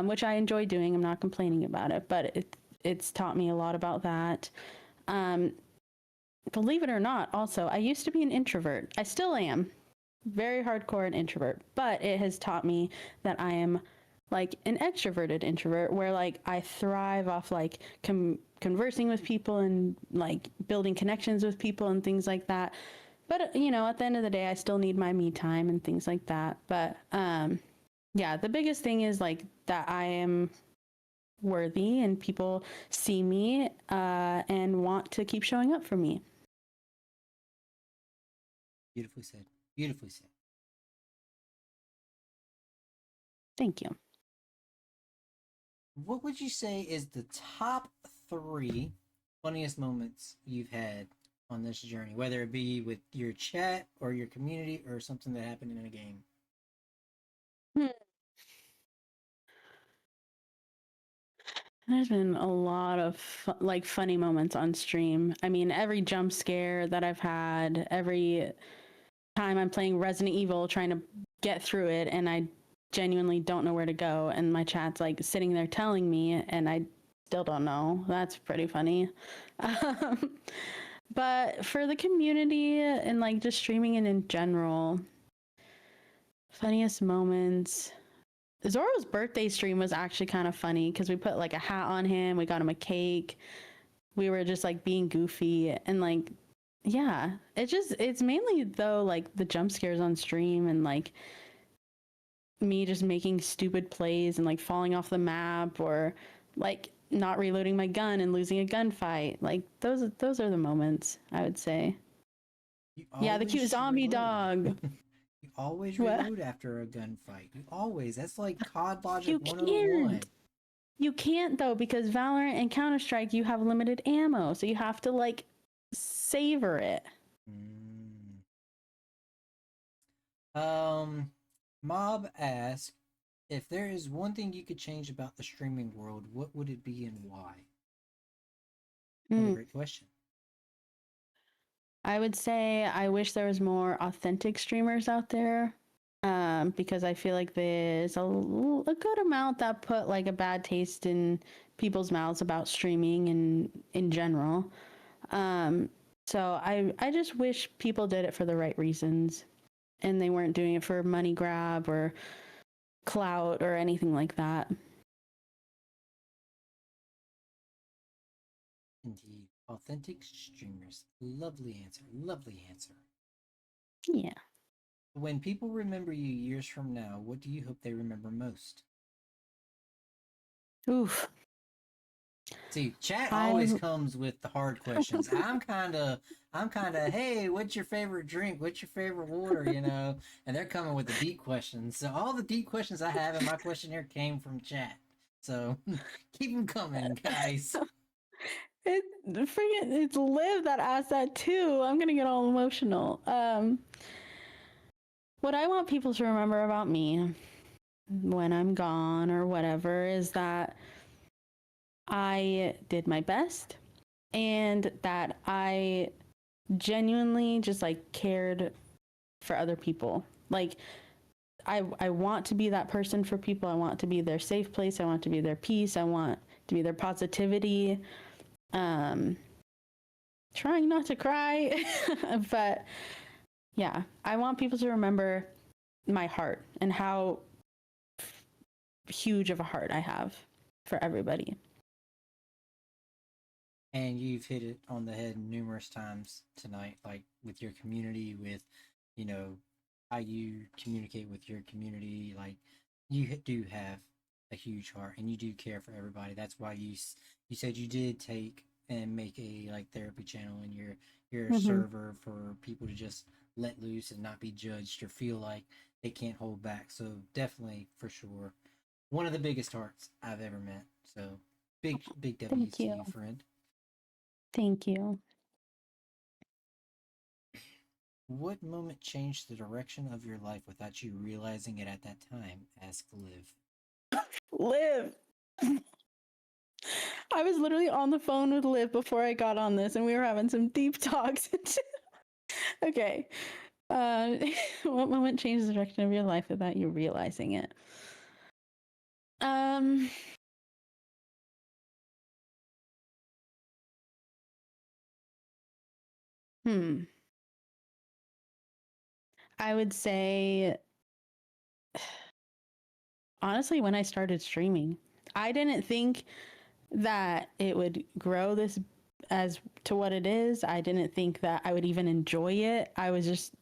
which I enjoy doing. I'm not complaining about it, but it's taught me a lot about that. Um, Believe it or not, also, I used to be an introvert. I still am. Very hardcore an introvert, but it has taught me that I am like an extroverted introvert where like I thrive off like conversing with people and like building connections with people and things like that. But at the end of the day, I still need my me time and things like that. But yeah, the biggest thing is like that I am worthy and people see me and want to keep showing up for me. Beautifully said. Beautifully said. Thank you. What would you say is the top 3 funniest moments you've had on this journey, whether it be with your chat or your community or something that happened in a game? There's been a lot of like funny moments on stream. I mean, every jump scare that I've had, every time I'm playing Resident Evil trying to get through it and I genuinely don't know where to go and my chat's like sitting there telling me and I still don't know. That's pretty funny. Um, but for the community and like just streaming it in general, funniest moments. Zoro's birthday stream was actually kind of funny because we put like a hat on him, we got him a cake, we were just like being goofy and like, yeah, it's mainly though like the jump scares on stream and like me just making stupid plays and like falling off the map or like not reloading my gun and losing a gunfight. Like those are the moments I would say. You Yeah, the cute always zombie reload. dog. You always What? reload after a gunfight. You always. That's like COD Logic You 101. can't. You can't though because Valorant and Counter-Strike you have limited ammo, so you have to like savor it. Mob asks, if there is one thing you could change about the streaming world, what would it be and why? Another great question. I would say I wish there was more authentic streamers out there because I feel like there's a good amount that put like a bad taste in people's mouths about streaming and in general. So I just wish people did it for the right reasons and they weren't doing it for money grab or clout or anything like that. Indeed. Authentic streamers. Lovely answer. Lovely answer. Yeah. When people remember you years from now, what do you hope they remember most? Oof. See, chat always comes with the hard questions. I'm kind of, hey, what's your favorite drink? What's your favorite water? And they're coming with the deep questions. So all the deep questions I have in my questionnaire came from chat. So keep them coming, guys. It's Liv that asked that too. I'm gonna get all emotional. What I want people to remember about me when I'm gone or whatever is that I did my best and that I genuinely just like cared for other people. Like I want to be that person for people. I want to be their safe place. I want to be their peace. I want to be their positivity. Trying not to cry, but yeah, I want people to remember my heart and how huge of a heart I have for everybody. And you've hit it on the head numerous times tonight, like with your community, with, how you communicate with your community. Like, you do have a huge heart and you do care for everybody. That's why you said you did take and make a like therapy channel in your server for people to just let loose and not be judged or feel like they can't hold back. So definitely, for sure, One of the biggest hearts I've ever met. So big W's Thank to you. you, friend. Thank you. What moment changed the direction of your life without you realizing it at that time? Ask Liv. Liv. I was literally on the phone with Liv before I got on this, and we were having some deep talks. Okay. What moment changed the direction of your life without you realizing it? Um, hmm. I would say, honestly, when I started streaming, I didn't think that it would grow this as to what it is. I didn't think that I would even enjoy it. I was just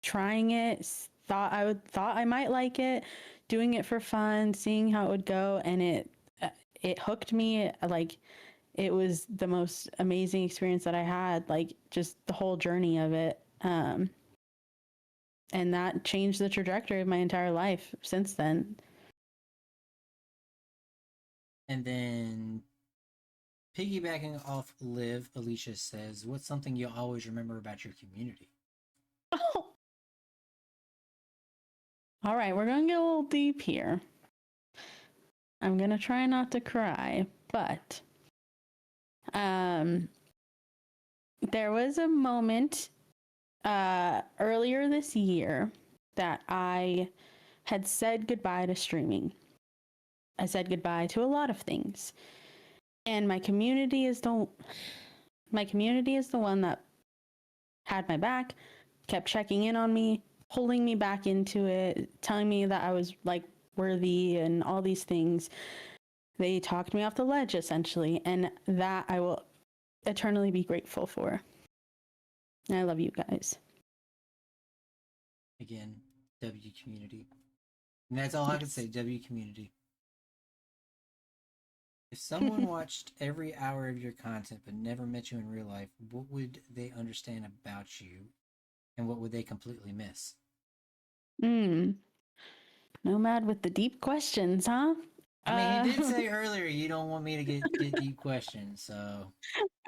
trying it, thought I might like it, doing it for fun, seeing how it would go, and it hooked me. Like, it was the most amazing experience that I had, like just the whole journey of it. And that changed the trajectory of my entire life since then. And then piggybacking off Liv, Alicia says, what's something you'll always remember about your community? Oh. All right, we're going to get a little deep here. I'm going to try not to cry, but there was a moment earlier this year that I had said goodbye to streaming. I said goodbye to a lot of things. And my community is the one that had my back, kept checking in on me, pulling me back into it, telling me that I was like worthy and all these things. They talked me off the ledge essentially, and that I will eternally be grateful for. And I love you guys. Again, W community. And that's all I can say, W community. If someone watched every hour of your content but never met you in real life, what would they understand about you and what would they completely miss? Nomad with the deep questions, huh? I mean, he did say earlier you don't want me to get deep questions, so.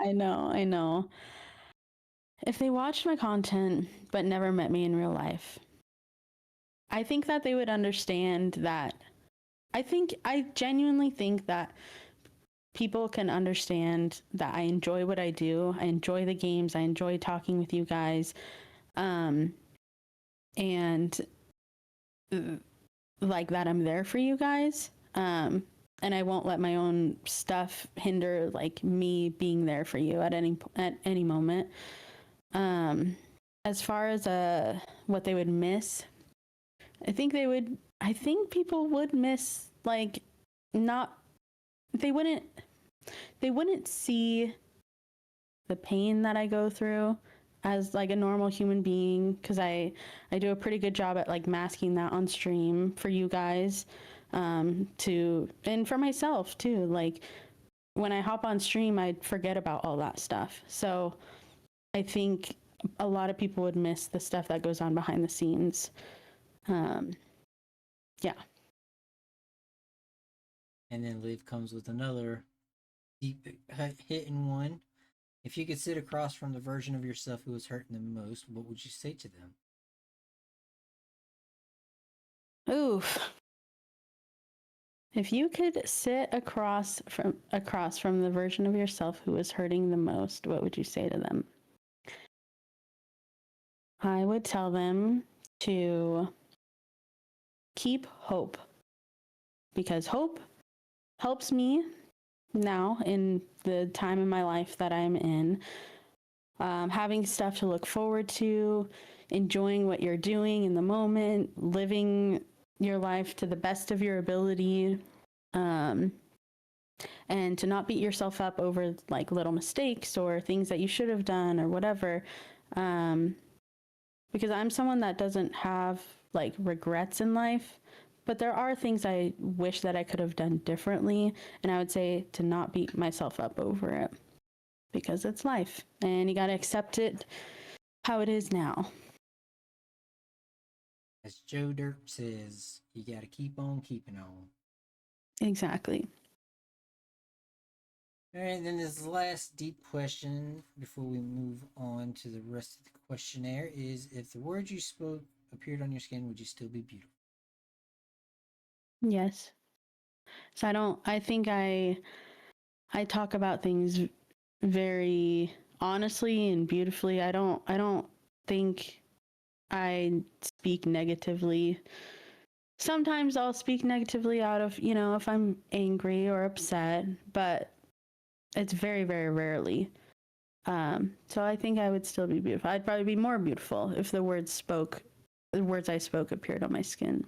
I know. If they watched my content but never met me in real life, I think that they would understand that. I genuinely think that people can understand that I enjoy what I do. I enjoy the games. I enjoy talking with you guys. And like that I'm there for you guys. And I won't let my own stuff hinder like me being there for you at any moment. As far as what they would miss, I think people would miss like not they wouldn't see the pain that I go through as like a normal human being, because I do a pretty good job at like masking that on stream for you guys, and for myself too. Like when I hop on stream, I forget about all that stuff. So I think a lot of people would miss the stuff that goes on behind the scenes. Yeah. And then Liv comes with another deep hitting one. If you could sit across from the version of yourself who was hurting the most, what would you say to them? Oof. If you could sit across from the version of yourself who was hurting the most, what would you say to them? I would tell them to keep hope, because hope helps me now in the time in my life that I'm in. Having stuff to look forward to, enjoying what you're doing in the moment, living your life to the best of your ability, and to not beat yourself up over like little mistakes or things that you should have done or whatever. Because I'm someone that doesn't have like regrets in life, but there are things I wish that I could have done differently, and I would say to not beat myself up over it, because it's life and you got to accept it how it is now. As Joe Derp says, you gotta keep on keeping on. Exactly. All right, then this last deep question before we move on to the rest of the questionnaire is: if the words you spoke appeared on your skin, would you still be beautiful? Yes. So I think I talk about things very honestly and beautifully. I don't think I speak negatively. Sometimes I'll speak negatively out of, if I'm angry or upset, but it's very, very rarely. So I think I would still be beautiful. I'd probably be more beautiful if the words I spoke appeared on my skin.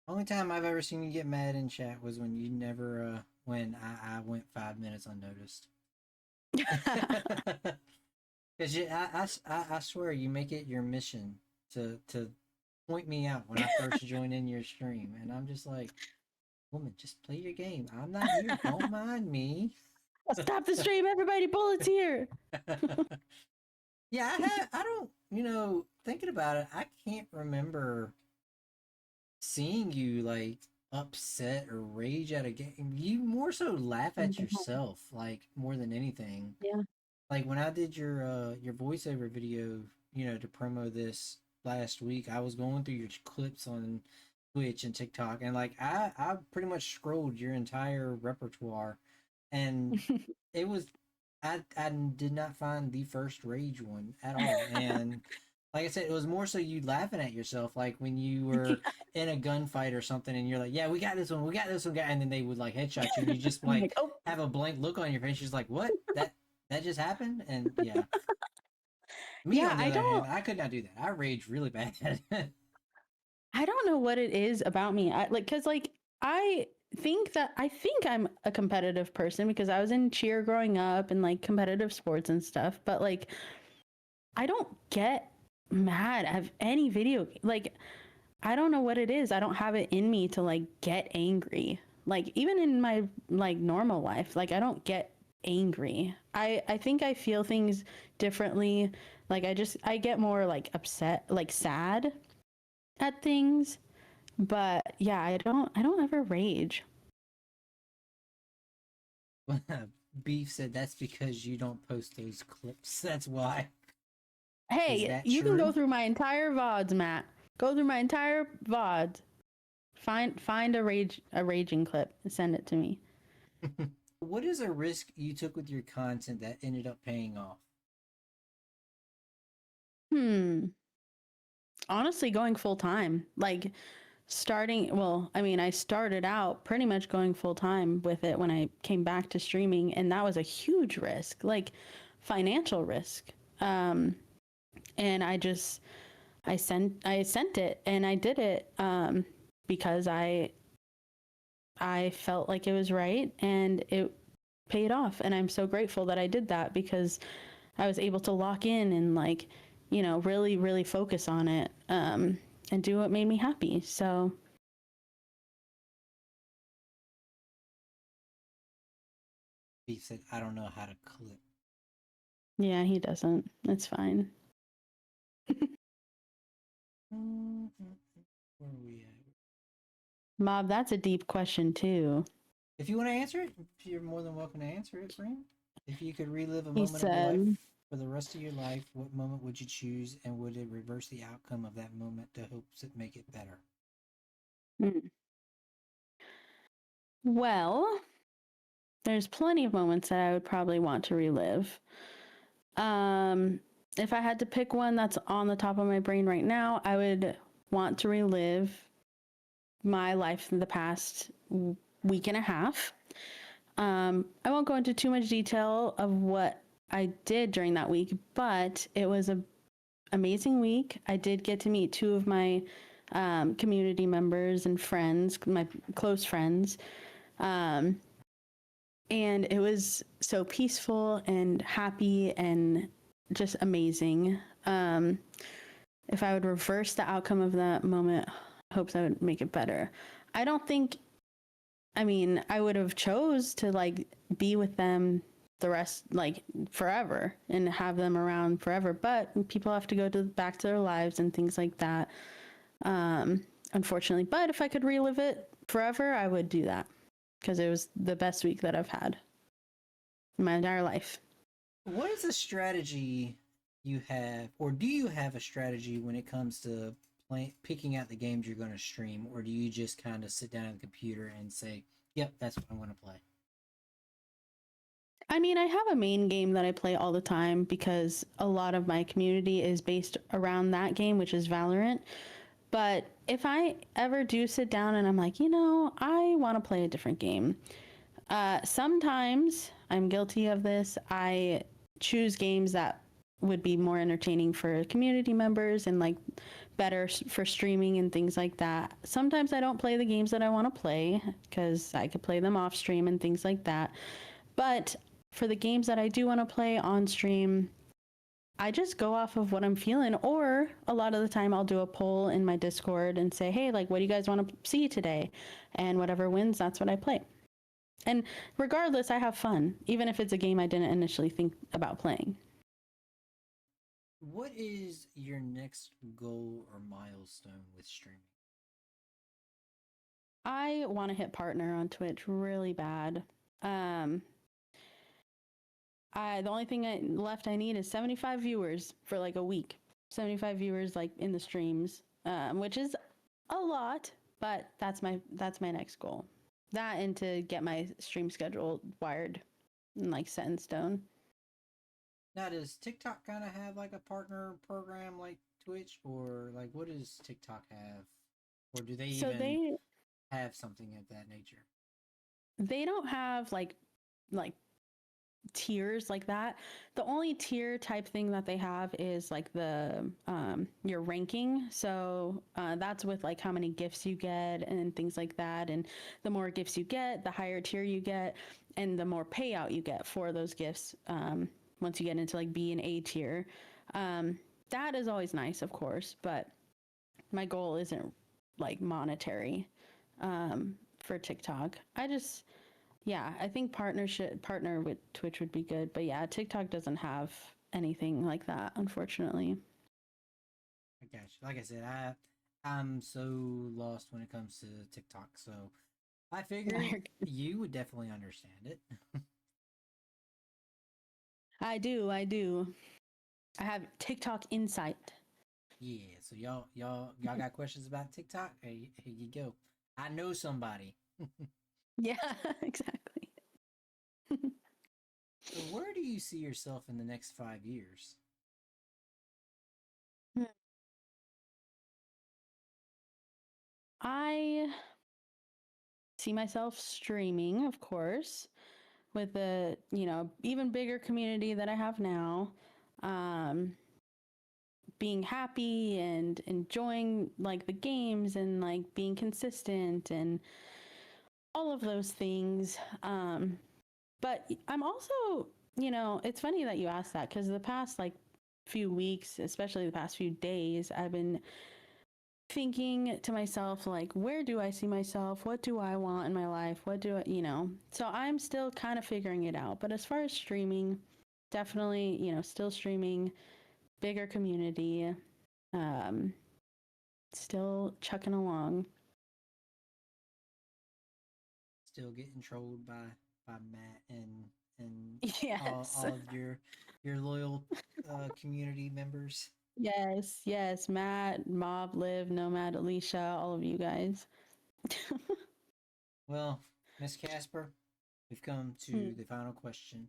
Only time I've ever seen you get mad in chat was when you never, when I went 5 minutes unnoticed. Because I swear you make it your mission to point me out when I first join in your stream, and I'm just like, woman, just play your game. I'm not here. Don't mind me. Stop the stream, everybody! Bullets here. Yeah, I don't, thinking about it, I can't remember seeing you like upset or rage at a game. You more so laugh at yourself, like more than anything. Yeah. Like when I did your voiceover video, to promo this last week, I was going through your clips on Twitch and TikTok, and like I pretty much scrolled your entire repertoire, and it was I did not find the first rage one at all, and like I said, it was more so you laughing at yourself, like when you were in a gunfight or something, and you're like, "Yeah, we got this one, we got this one," and then they would like headshot you, and you just I'm like like, oh, have a blank look on your face. She's like, "What? That just happened?" And yeah, me yeah. on the other hand, I could not do that. I rage really bad. I don't know what it is about me. Cause like I think I'm a competitive person because I was in cheer growing up and like competitive sports and stuff. But like, I don't get mad at any video. Like, I don't know what it is. I don't have it in me to like get angry. Like even in my like normal life, like I don't get angry. I think I feel things differently. Like I get more like upset, like sad at things. But yeah, I don't ever rage. Beef said that's because you don't post those clips. That's why. Is Hey, that you can go true? through my entire VODs, Matt. Go through my entire VODs. Find a raging clip and send it to me. What is a risk you took with your content that ended up paying off? Hmm. Honestly, going full time. Like I started out pretty much going full time with it when I came back to streaming, and that was a huge risk, like financial risk. And I sent it and I did it because I felt like it was right and it paid off, and I'm so grateful that I did that because I was able to lock in and like, really really focus on it and do what made me happy. So Beef said, I don't know how to clip. yeah, he doesn't. It's fine. Where are we at? Mob, that's a deep question too. If you want to answer it, you're more than welcome to answer it, friend. If you could relive a He moment of your life said, for the rest of your life, what moment would you choose, and would it reverse the outcome of that moment to hope to make it better? hmm. Well, there's plenty of moments that I would probably want to relive. Um, if I had to pick one that's on the top of my brain right now, I would want to relive my life in the past week and a half. I won't go into too much detail of what I did during that week, but it was an amazing week. I did get to meet two of my community members and friends, my close friends. Um, and it was so peaceful and happy and just amazing. If I would reverse the outcome of that moment, hopes I would make it better. I don't think, I would have chose to like be with them the rest, like forever, and have them around forever, but people have to go to back to their lives and things like that, unfortunately. But if I could relive it, forever, I would do that because it was the best week that I've had in my entire life. What is a strategy you have, or do you have a strategy when it comes to picking out the games you're going to stream, or do you just kind of sit down at the computer and say, "Yep, that's what I want to play"? I mean, I have a main game that I play all the time because a lot of my community is based around that game, which is Valorant. But if I ever do sit down and I'm like, I want to play a different game, sometimes I'm guilty of this. I choose games that would be more entertaining for community members and like better for streaming and things like that. Sometimes I don't play the games that I want to play because I could play them off stream and things like that. But for the games that I do want to play on stream, I just go off of what I'm feeling, or a lot of the time I'll do a poll in my Discord and say, hey, like, what do you guys want to see today? And whatever wins, that's what I play. And regardless, I have fun, even if it's a game I didn't initially think about playing. What is your next goal or milestone with streaming? I want to hit partner on Twitch really bad. The only thing left I need is 75 viewers for like a week. 75 viewers like in the streams, which is a lot, but that's my next goal. That and to get my stream schedule wired and like set in stone. Now, does TikTok kind of have like a partner program like Twitch, or like what does TikTok have, or do they have something of that nature? They don't have like tiers like that. The only tier type thing that they have is like the your ranking. So that's with like how many gifts you get and things like that. And the more gifts you get, the higher tier you get, and the more payout you get for those gifts. Once you get into like B and A tier, that is always nice, of course. But my goal isn't like monetary for TikTok. I think partner with Twitch would be good. But yeah, TikTok doesn't have anything like that, unfortunately. I got you. Like I said, I'm so lost when it comes to TikTok, so I figured you would definitely understand it. I do. I have TikTok insight. Yeah, so y'all got questions about TikTok? Here you go. I know somebody. Yeah, exactly. So where do you see yourself in the next 5 years? I see myself streaming, of course, with the, even bigger community that I have now. Being happy and enjoying like the games and like being consistent and all of those things. But I'm also, it's funny that you asked that because the past like few weeks, especially the past few days, I've been thinking to myself, like, where do I see myself? What do I want in my life? What do I? So I'm still kind of figuring it out. But as far as streaming, definitely, still streaming, bigger community, still chucking along. Still getting trolled by Matt and Yes. all of your loyal community members. Yes. Matt, Mob, Liv, Nomad, Alicia, all of you guys. Well, Miss Casper, we've come to the final question,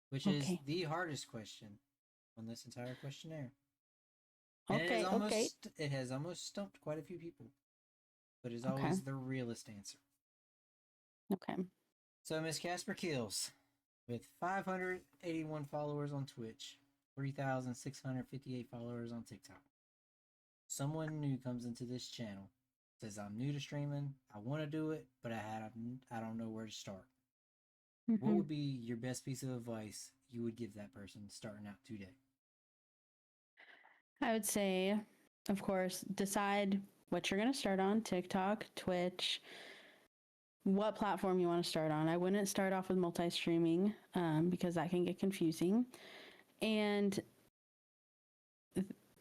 which is the hardest question on this entire questionnaire. And it has almost stumped quite a few people, but it's always the realest answer. Okay. So, Miss CaspurKills, with 581 followers on Twitch, 3,658 followers on TikTok, someone new comes into this channel, says, I'm new to streaming, I want to do it, but I don't know where to start. What would be your best piece of advice you would give that person starting out today? I would say, of course, decide what you're going to start on: TikTok, Twitch, what platform you want to start on. I wouldn't start off with multi-streaming because that can get confusing. And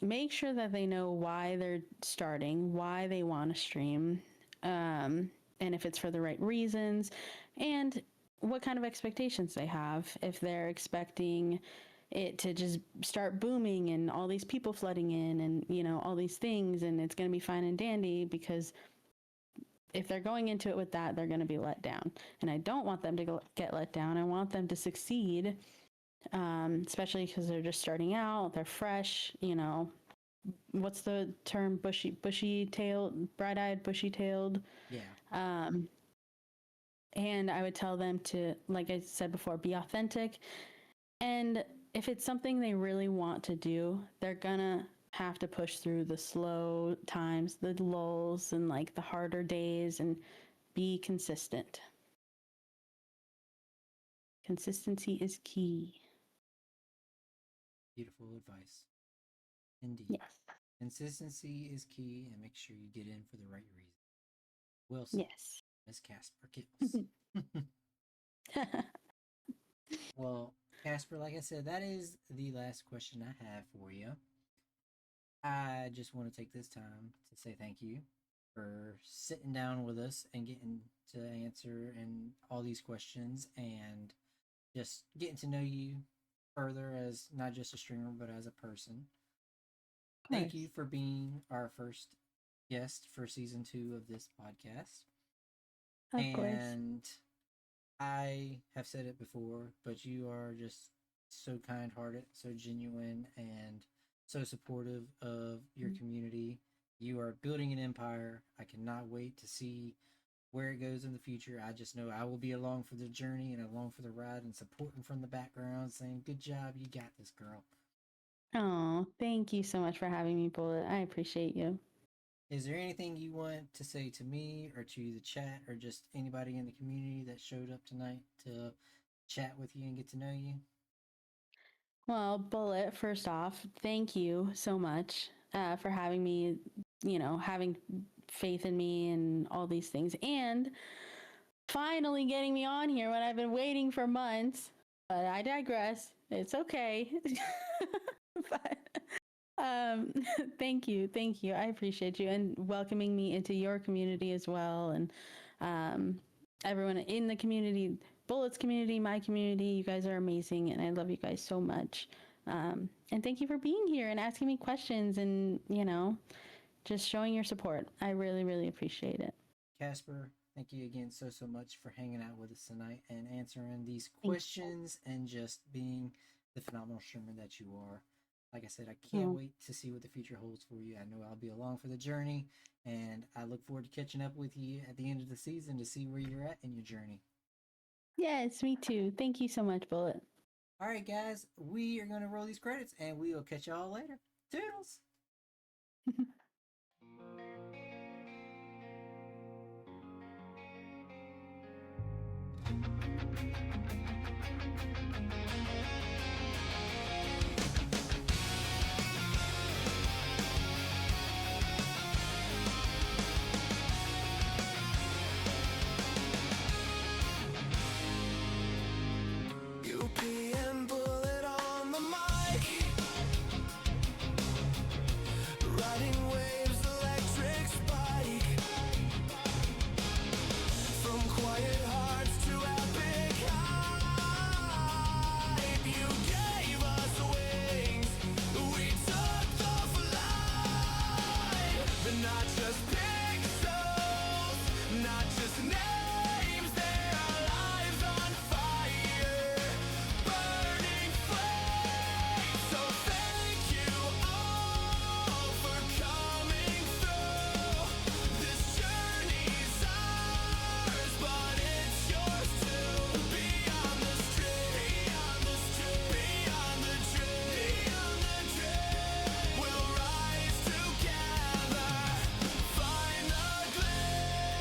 make sure that they know why they're starting, why they want to stream. and if it's for the right reasons, and what kind of expectations they have. If they're expecting it to just start booming and all these people flooding in and, you know, all these things, and it's going to be fine and dandy, because if they're going into it with that, they're going to be let down. And I don't want them to get let down. I want them to succeed, especially because they're just starting out, they're fresh, you know. What's the term? Bushy-tailed, bright-eyed, bushy-tailed. Yeah. And I would tell them to, like I said before, be authentic. And if it's something they really want to do, they're gonna have to push through the slow times, the lulls, and like the harder days, and be consistent. Consistency is key. Beautiful advice. Indeed. Yes. Consistency is key, and make sure you get in for the right reason. Wilson. Yes. Miss CaspurKills. Well, Casper, like I said, that is the last question I have for you. I just want to take this time to say thank you for sitting down with us and getting to answer and all these questions, and just getting to know you further as not just a streamer but as a person. Thank you for being our first guest for season 2 of this podcast. Of course. And I have said it before, but you are just so kind hearted, so genuine, and so supportive of your community. You are building an empire. I cannot wait to see where it goes in the future. I just know I will be along for the journey and along for the ride and supporting from the background, saying, "Good job, you got this, girl." Oh, thank you so much for having me, Bullet. I appreciate you. Is there anything you want to say to me or to the chat or just anybody in the community that showed up tonight to chat with you and get to know you? Well, Bullet, first off, thank you so much for having me, you know, having faith in me and all these things, and finally getting me on here when I've been waiting for months. But I digress. It's okay. But thank you. I appreciate you, and welcoming me into your community as well, and everyone in the community, Bullets community, my community. You guys are amazing, and I love you guys so much. And thank you for being here and asking me questions, and, you know, just showing your support. I really, really appreciate it. Casper, thank you again so much for hanging out with us tonight and answering these questions and just being the phenomenal streamer that you are. Like I said, I can't wait to see what the future holds for you. I know I'll be along for the journey, and I look forward to catching up with you at the end of the season to see where you're at in your journey. Yes, me too. Thank you so much, Bullet. All right, guys, we are going to roll these credits, and we will catch y'all later. Toodles! UPN Bullet on the mic, riding waves, electric spike. From quiet hearts to epic hype, you gave us wings, we took the flight. But not just pixels, not just names, they are lives on fire, burning flames. So thank you all for coming through. This journey's ours, but it's yours too. Beyond the street, beyond the dream, we'll rise together, find the gleam.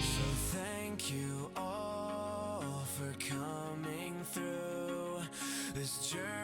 So thank you all for coming through this journey.